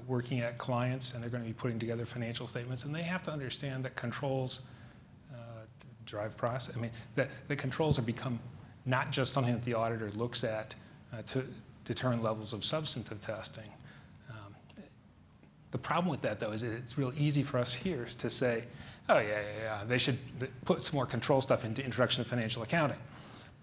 working at clients, and they're going to be putting together financial statements, and they have to understand that controls drive process. I mean, that the controls have become not just something that the auditor looks at to determine levels of substantive testing. The problem with that, though, is that it's real easy for us here to say, oh, yeah, they should put some more control stuff into Introduction to Financial Accounting.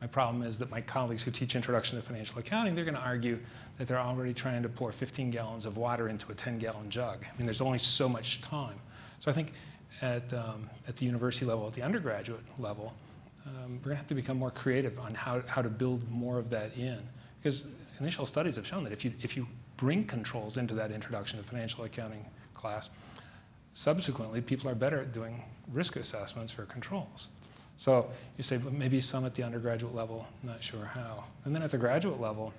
My problem is that my colleagues who teach Introduction to Financial Accounting, they're going to argue that they're already trying to pour 15 gallons of water into a 10-gallon jug. I mean, there's only so much time. So I think at the university level, at the undergraduate level, we're going to have to become more creative on how to build more of that in. Because initial studies have shown that if you bring controls into that Introduction to Financial Accounting class, subsequently people are better at doing risk assessments for controls. So you say, well, maybe some at the undergraduate level, not sure how. And then at the graduate level,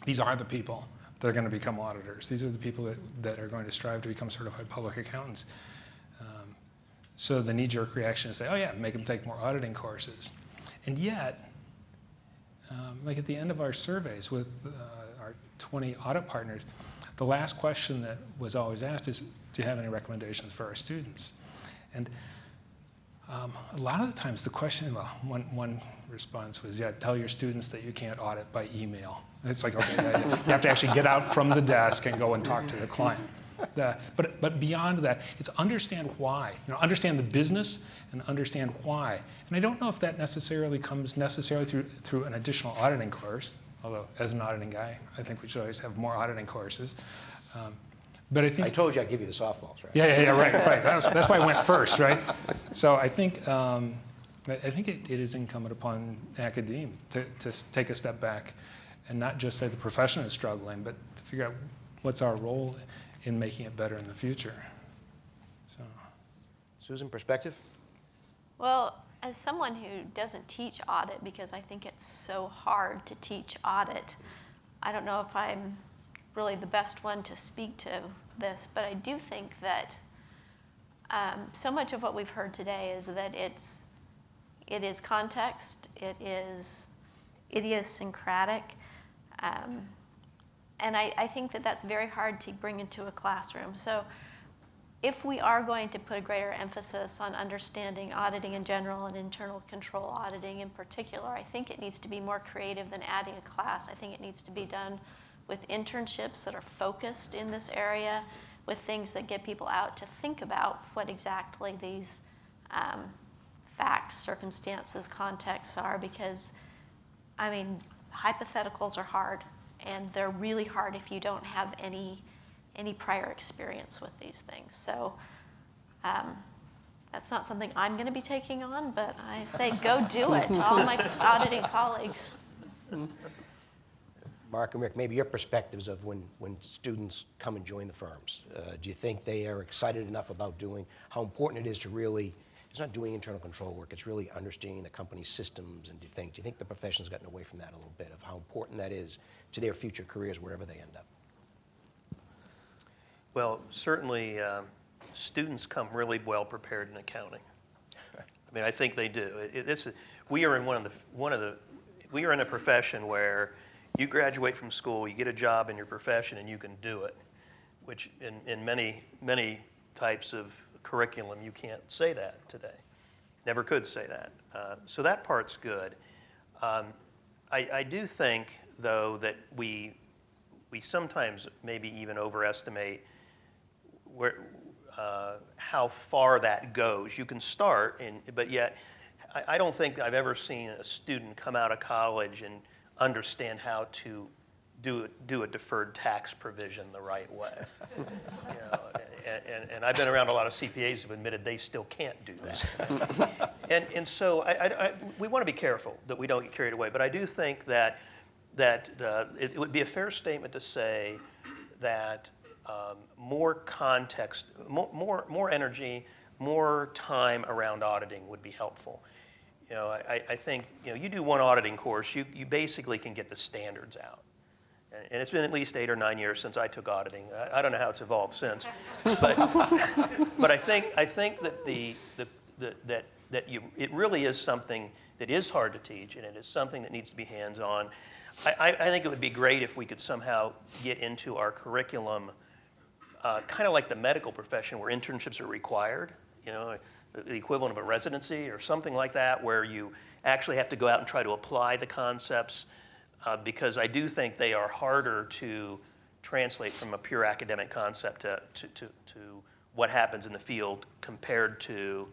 these are the people that are going to become auditors. These are the people that are going to strive to become certified public accountants. So the knee-jerk reaction is to say, oh yeah, make them take more auditing courses. And yet, like at the end of our surveys with our 20 audit partners, the last question that was always asked is, do you have any recommendations for our students? And a lot of the times the question, well, one response was, yeah, tell your students that you can't audit by email. It's like, okay, you have to actually get out from the desk and go and talk to the client. But beyond that, it's understand why. Understand the business and understand why. And I don't know if that necessarily comes through an additional auditing course, although as an auditing guy, I think we should always have more auditing courses. But I think I told you I'd give you the softballs, right? Yeah, right. That's why I went first, right? So I think it is incumbent upon academia to take a step back and not just say the profession is struggling, but to figure out what's our role in making it better in the future. So, Susan, perspective? Well, as someone who doesn't teach audit, because I think it's so hard to teach audit, I don't know if I'm really the best one to speak to this, but I do think that so much of what we've heard today is that it is context, it is idiosyncratic, and I think that that's very hard to bring into a classroom. So if we are going to put a greater emphasis on understanding auditing in general and internal control auditing in particular, I think it needs to be more creative than adding a class. I think it needs to be done with internships that are focused in this area, with things that get people out to think about what exactly these facts, circumstances, contexts are, because, I mean, hypotheticals are hard, and they're really hard if you don't have any prior experience with these things. So that's not something I'm going to be taking on, but I say go do it to all my auditing colleagues. Marc and Rick, maybe your perspectives of when students come and join the firms. Do you think they are excited enough about doing, how important it is to really, it's not doing internal control work, it's really understanding the company's systems, and do you think the profession's gotten away from that a little bit, of how important that is to their future careers wherever they end up? Well, certainly students come really well prepared in accounting. I mean, I think they do. We are in we are in a profession where you graduate from school, you get a job in your profession, and you can do it, which in many types of curriculum you can't say that today. Never could say that. So that part's good. I do think, though, that we sometimes maybe even overestimate how far that goes. You can start, but yet I don't think I've ever seen a student come out of college and understand how to do a deferred tax provision the right way. You know, and I've been around a lot of CPAs who've admitted they still can't do that. and so we want to be careful that we don't get carried away. But I do think that it would be a fair statement to say that more context, more energy, more time around auditing would be helpful. You know, I think, you know, you do one auditing course, you basically can get the standards out. And it's been at least 8 or 9 years since I took auditing. I don't know how it's evolved since, but I think that it really is something that is hard to teach, and it is something that needs to be hands-on. I think it would be great if we could somehow get into our curriculum, kind of like the medical profession, where internships are required. You know, the equivalent of a residency or something like that, where you actually have to go out and try to apply the concepts. Because I do think they are harder to translate from a pure academic concept to what happens in the field compared to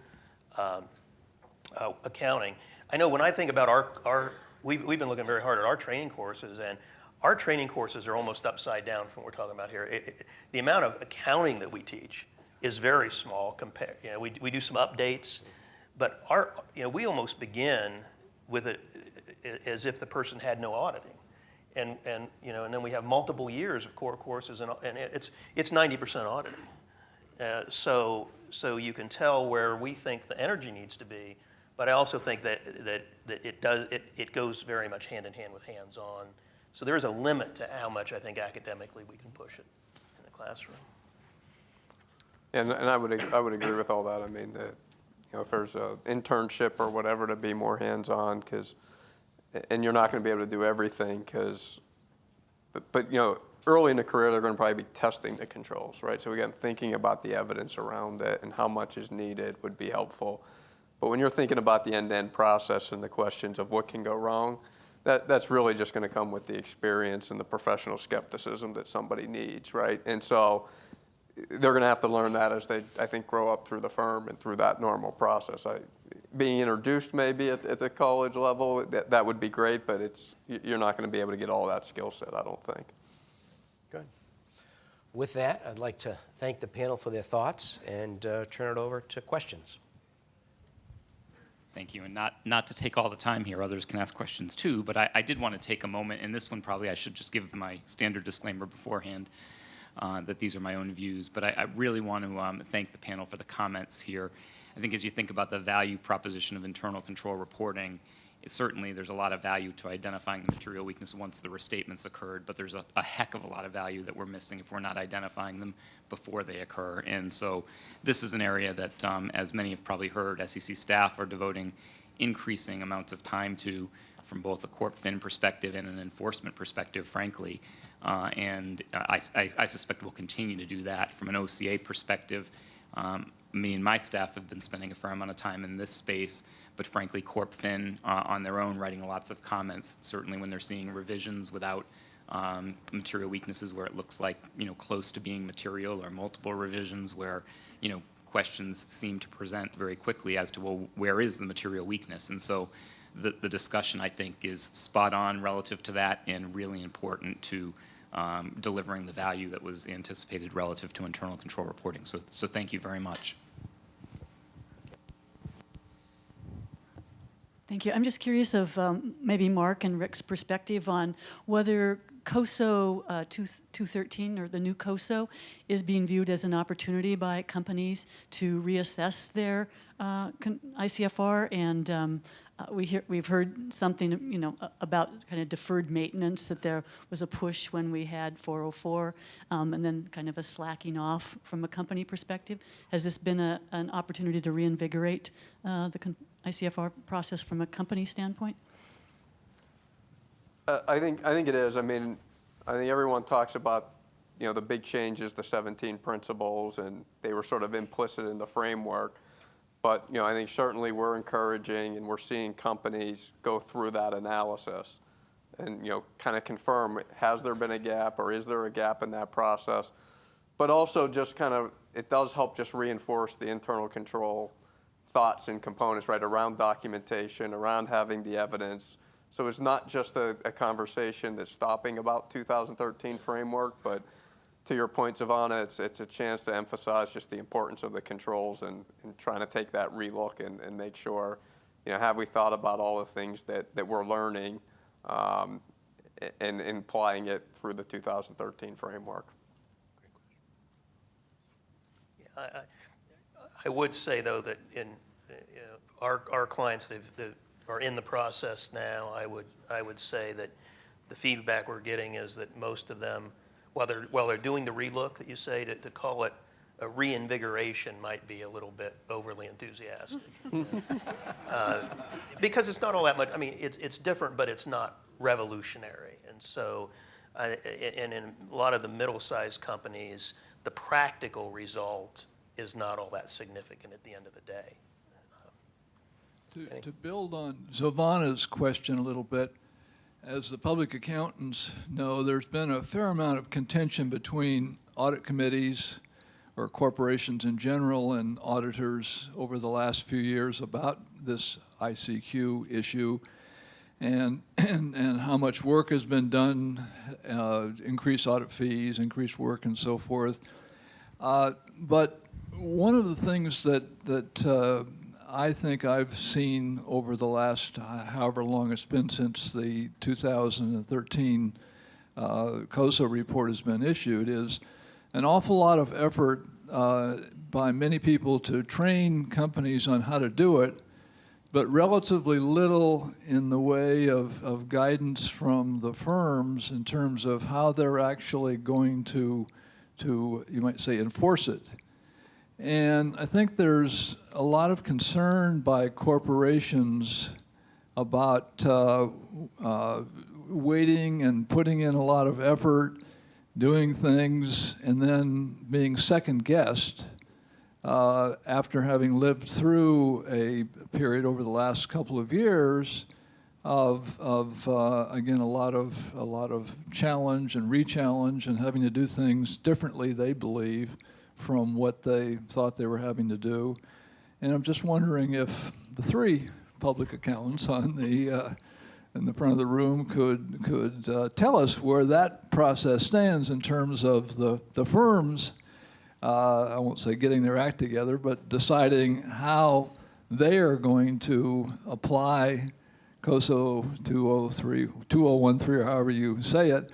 accounting. I know when I think about we've been looking very hard at our training courses, and our training courses are almost upside down from what we're talking about here. The amount of accounting that we teach is very small compared. You know, we do some updates, but we almost begin with it as if the person had no auditing, and then we have multiple years of core courses, and it's 90% auditing. So you can tell where we think the energy needs to be, but I also think that it goes very much hand in hand with hands-on. So there is a limit to how much I think academically we can push it in the classroom. And I would agree with all that. I mean, if there's an internship or whatever, to be more hands-on, and you're not going to be able to do everything, but early in the career, they're going to probably be testing the controls, right? So again, thinking about the evidence around it and how much is needed would be helpful. But when you're thinking about the end-to-end process and the questions of what can go wrong, that's really just going to come with the experience and the professional skepticism that somebody needs, right? And so they're going to have to learn that as they, I think, grow up through the firm and through that normal process. Being introduced maybe at the college level, that would be great, but you're not going to be able to get all that skill set, I don't think. Good. With that, I'd like to thank the panel for their thoughts and turn it over to questions. Thank you, and not to take all the time here, others can ask questions too, but I did want to take a moment, and this one probably I should just give my standard disclaimer beforehand, that these are my own views, but I really want to thank the panel for the comments here. I think as you think about the value proposition of internal control reporting, certainly there's a lot of value to identifying the material weakness once the restatements occurred, but there's a heck of a lot of value that we're missing if we're not identifying them before they occur. And so this is an area that, as many have probably heard, SEC staff are devoting increasing amounts of time to, from both a Corp Fin perspective and an enforcement perspective, frankly. And I suspect we'll continue to do that. From an OCA perspective, me and my staff have been spending a fair amount of time in this space, but frankly, Corp Fin on their own writing lots of comments, certainly when they're seeing revisions without material weaknesses where it looks like, close to being material, or multiple revisions where, questions seem to present very quickly as to, well, where is the material weakness? And so the discussion, I think, is spot on relative to that and really important to delivering the value that was anticipated relative to internal control reporting. So thank you very much. Thank you. I'm just curious of maybe Mark and Rick's perspective on whether COSO 213, or the new COSO, is being viewed as an opportunity by companies to reassess their ICFR, and we've heard something, about kind of deferred maintenance, that there was a push when we had 404, and then kind of a slacking off from a company perspective. Has this been an opportunity to reinvigorate the ICFR process from a company standpoint? I think it is. I mean, I think everyone talks about, the big changes, the 17 principles, and they were sort of implicit in the framework. But, I think certainly we're encouraging, and we're seeing companies go through that analysis and, kind of confirm, has there been a gap, or is there a gap in that process? But also just kind of, it does help just reinforce the internal control thoughts and components, right, around documentation, around having the evidence. So it's not just a conversation that's stopping about 2013 framework, but to your point, Savannah, it's a chance to emphasize just the importance of the controls and trying to take that relook and make sure, have we thought about all the things that we're learning and applying it through the 2013 framework. Yeah, I would say, though, that in our clients that are in the process now, I would say that the feedback we're getting is that most of them, while they're doing the relook that you say, to call it a reinvigoration might be a little bit overly enthusiastic. Because it's not all that much. I mean, it's different, but it's not revolutionary. And so, and in a lot of the middle-sized companies, the practical result is not all that significant at the end of the day. To build on Savannah's question a little bit, as the public accountants know, there's been a fair amount of contention between audit committees or corporations in general and auditors over the last few years about this ICQ issue and how much work has been done, increased audit fees, increased work, and so forth. But one of the things that I think I've seen over the last however long it's been since the 2013 COSO report has been issued is an awful lot of effort by many people to train companies on how to do it, but relatively little in the way of guidance from the firms in terms of how they're actually going to you might say, enforce it. And I think there's a lot of concern by corporations about waiting and putting in a lot of effort, doing things, and then being second-guessed after having lived through a period over the last couple of years of again, a lot of challenge and re-challenge and having to do things differently, they believe, from what they thought they were having to do. And I'm just wondering if the three public accountants on the in the front of the room could tell us where that process stands in terms of the firms, I won't say getting their act together, but deciding how they are going to apply COSO 2013, or however you say it,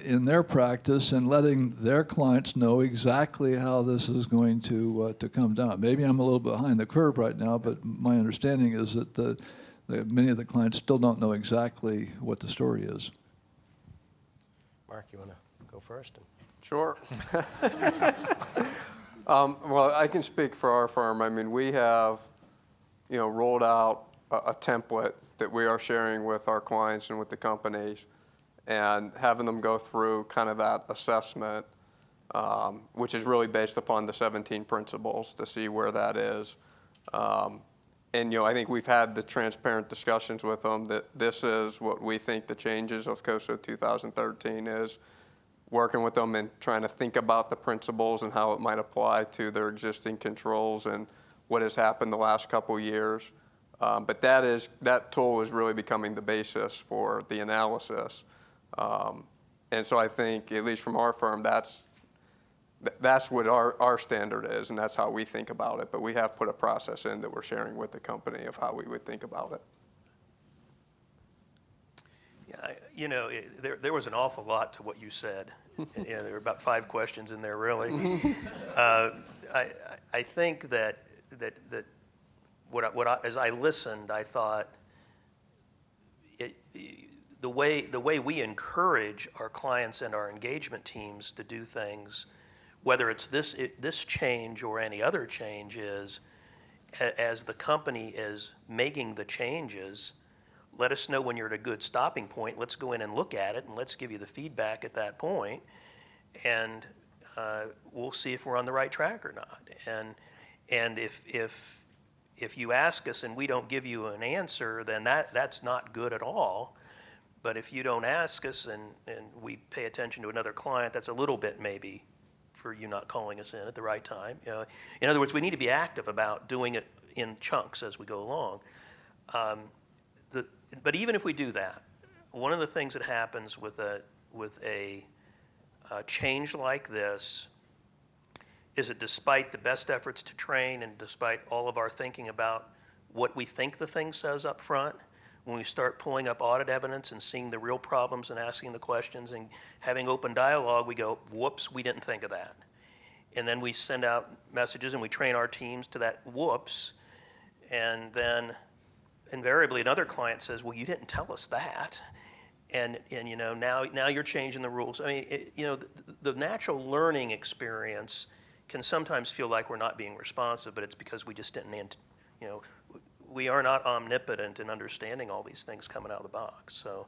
in their practice and letting their clients know exactly how this is going to come down. Maybe I'm a little behind the curve right now, but my understanding is that many of the clients still don't know exactly what the story is. Mark, you want to go first? Sure. Well, I can speak for our firm. I mean, we have, rolled out a template that we are sharing with our clients and with the companies, and having them go through kind of that assessment, which is really based upon the 17 principles to see where that is. And I think we've had the transparent discussions with them that this is what we think the changes of COSO 2013 is, working with them and trying to think about the principles and how it might apply to their existing controls and what has happened the last couple years. But that tool is really becoming the basis for the analysis. And so I think, at least from our firm, that's what our standard is, and that's how we think about it. But we have put a process in that we're sharing with the company of how we would think about it. Yeah, there was an awful lot to what you said. There were about 5 questions in there, really. I think that as I listened, I thought the way we encourage our clients and our engagement teams to do things, whether it's this change or any other change, is as the company is making the changes, let us know when you're at a good stopping point. Let's go in and look at it, and let's give you the feedback at that point, and we'll see if we're on the right track or not. And if you ask us and we don't give you an answer, then that's not good at all. But if you don't ask us and we pay attention to another client, that's a little bit maybe for you not calling us in at the right time. In other words, we need to be active about doing it in chunks as we go along. But even if we do that, one of the things that happens with a change like this is that despite the best efforts to train and despite all of our thinking about what we think the thing says up front, when we start pulling up audit evidence and seeing the real problems and asking the questions and having open dialogue, we go, whoops, we didn't think of that. And then we send out messages and we train our teams to that whoops. And then invariably another client says, well, you didn't tell us that. And you know, now you're changing the rules. I mean, you know, the natural learning experience can sometimes feel like we're not being responsive, but it's because we just didn't, you know, we are not omnipotent in understanding all these things coming out of the box. So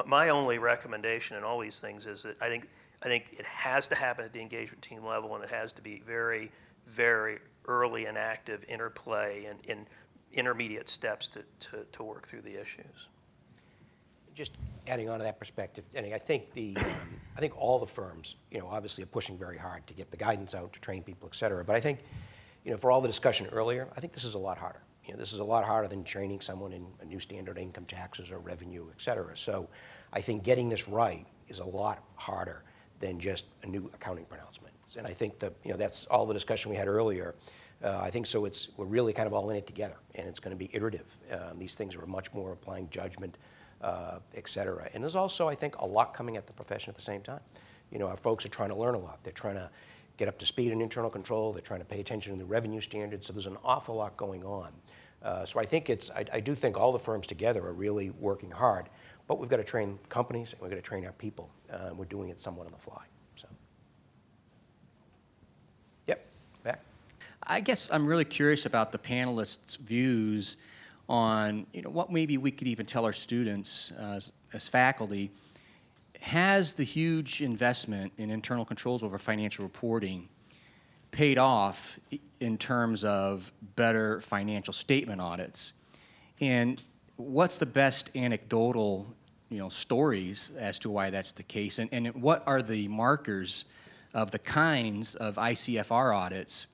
my only recommendation in all these things is that I think it has to happen at the engagement team level, and it has to be very, very early and active interplay and in intermediate steps to work through the issues. Just adding on to that perspective, Denny, I think I think all the firms, you know, obviously are pushing very hard to get the guidance out, to train people, et cetera. But I think, you know, for all the discussion earlier, I think this is a lot harder. You know, this is a lot harder than training someone in a new standard income taxes or revenue, et cetera. So I think getting this right is a lot harder than just a new accounting pronouncement. And I think you know, that's all the discussion we had earlier. I think so we're really kind of all in it together, and it's going to be iterative. These things are much more applying judgment, et cetera. And there's also, I think, a lot coming at the profession at the same time. You know, our folks are trying to learn a lot. They're trying to get up to speed in internal control. They're trying to pay attention to the revenue standards. So there's an awful lot going on. So I think I do think all the firms together are really working hard, but we've got to train companies and we've got to train our people. We're doing it somewhat on the fly. So, yep, back. I guess I'm really curious about the panelists' views on, you know, what maybe we could even tell our students as faculty. Has the huge investment in internal controls over financial reporting paid off in terms of better financial statement audits? And what's the best anecdotal, you know, stories as to why that's the case? And what are the markers of the kinds of ICFR audits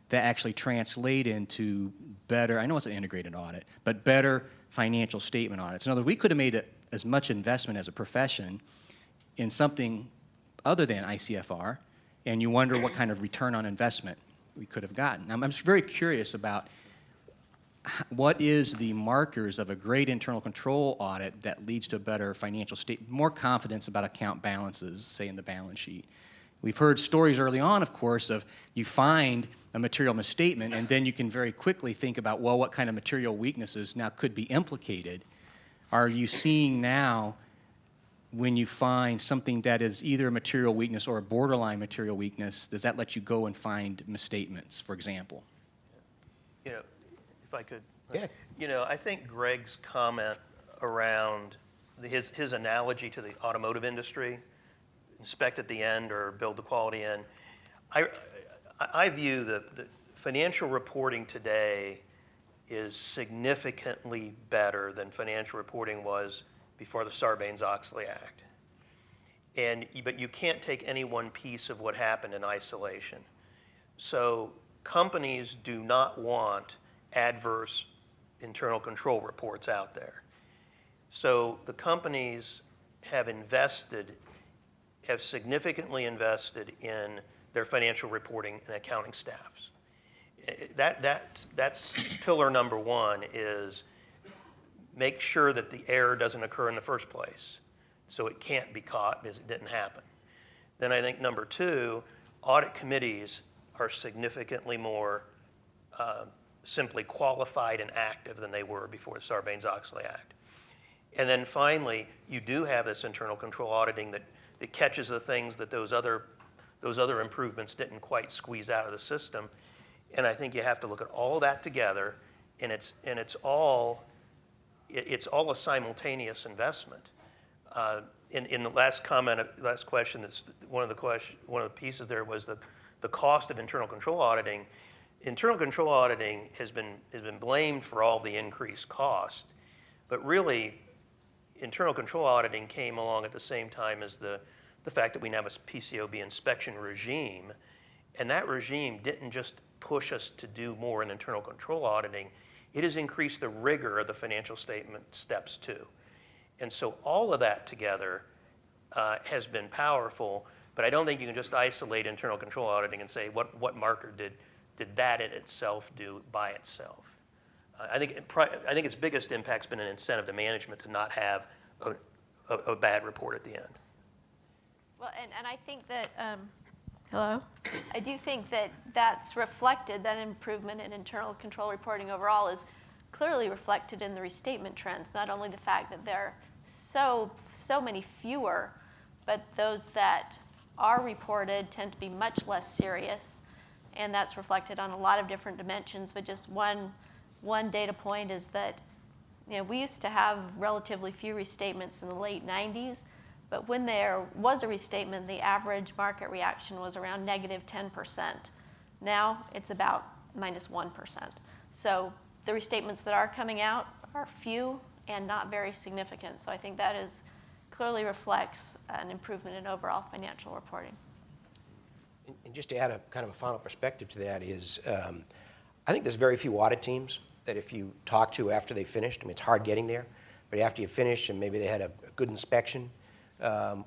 that actually translate into better, I know it's an integrated audit, but better financial statement audits? In other words, we could have made as much investment as a profession in something other than ICFR, and you wonder what kind of return on investment we could have gotten. I'm just very curious about what is the markers of a great internal control audit that leads to a better financial statement, more confidence about account balances, say in the balance sheet. We've heard stories early on, of course, of you find a material misstatement, and then you can very quickly think about, well, what kind of material weaknesses now could be implicated? Are you seeing now, when you find something that is either a material weakness or a borderline material weakness, does that let you go and find misstatements, for example? You know, if I could. Yeah. You know, I think Greg's comment around his analogy to the automotive industry, inspect at the end or build the quality in. I view the financial reporting today is significantly better than financial reporting was before the Sarbanes-Oxley Act. But you can't take any one piece of what happened in isolation. So companies do not want adverse internal control reports out there. So the companies have significantly invested in their financial reporting and accounting staffs. That's pillar number one, is make sure that the error doesn't occur in the first place, so it can't be caught because it didn't happen. Then I think number two, audit committees are significantly more simply qualified and active than they were before the Sarbanes-Oxley Act. And then finally, you do have this internal control auditing that catches the things that those other improvements didn't quite squeeze out of the system. And I think you have to look at all that together, and it's all a simultaneous investment. In the last question, that's one of the pieces there was the cost of internal control auditing. Internal control auditing has been blamed for all the increased cost, but really, internal control auditing came along at the same time as the the fact that we now have a PCAOB inspection regime, and that regime didn't just push us to do more in internal control auditing, it has increased the rigor of the financial statement steps too. And so all of that together has been powerful, but I don't think you can just isolate internal control auditing and say what marker did that in itself do by itself. I think its biggest impact's been an incentive to management to not have a bad report at the end. Well, and I think that, hello? I do think that that's reflected, that improvement in internal control reporting overall is clearly reflected in the restatement trends, not only the fact that there are so many fewer, but those that are reported tend to be much less serious, and that's reflected on a lot of different dimensions, but just one data point is that we used to have relatively few restatements in the late 90s, but when there was a restatement, the average market reaction was around -10%. Now it's about -1%. So the restatements that are coming out are few and not very significant. So I think that clearly reflects an improvement in overall financial reporting. And just to add a kind of a final perspective to that is, I think there's very few audit teams that if you talk to after they finished, I mean, it's hard getting there, but after you finish and maybe they had a good inspection,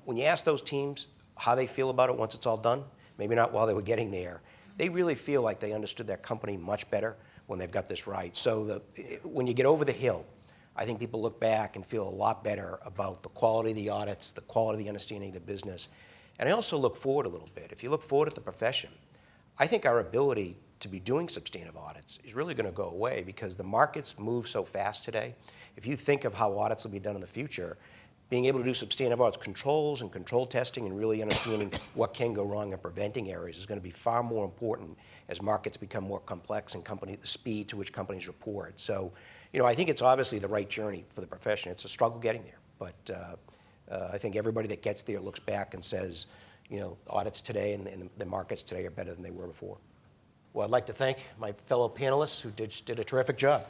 when you ask those teams how they feel about it once it's all done, maybe not while they were getting there, they really feel like they understood their company much better when they've got this right. So when you get over the hill, I think people look back and feel a lot better about the quality of the audits, the quality of the understanding of the business. And I also look forward a little bit. If you look forward at the profession, I think our ability to be doing substantive audits is really going to go away because the markets move so fast today. If you think of how audits will be done in the future, being able to do substantive audits, controls and control testing and really understanding what can go wrong and preventing errors is going to be far more important as markets become more complex and the speed to which companies report. So, I think it's obviously the right journey for the profession. It's a struggle getting there, but I think everybody that gets there looks back and says, audits today and the markets today are better than they were before. Well, I'd like to thank my fellow panelists who did a terrific job.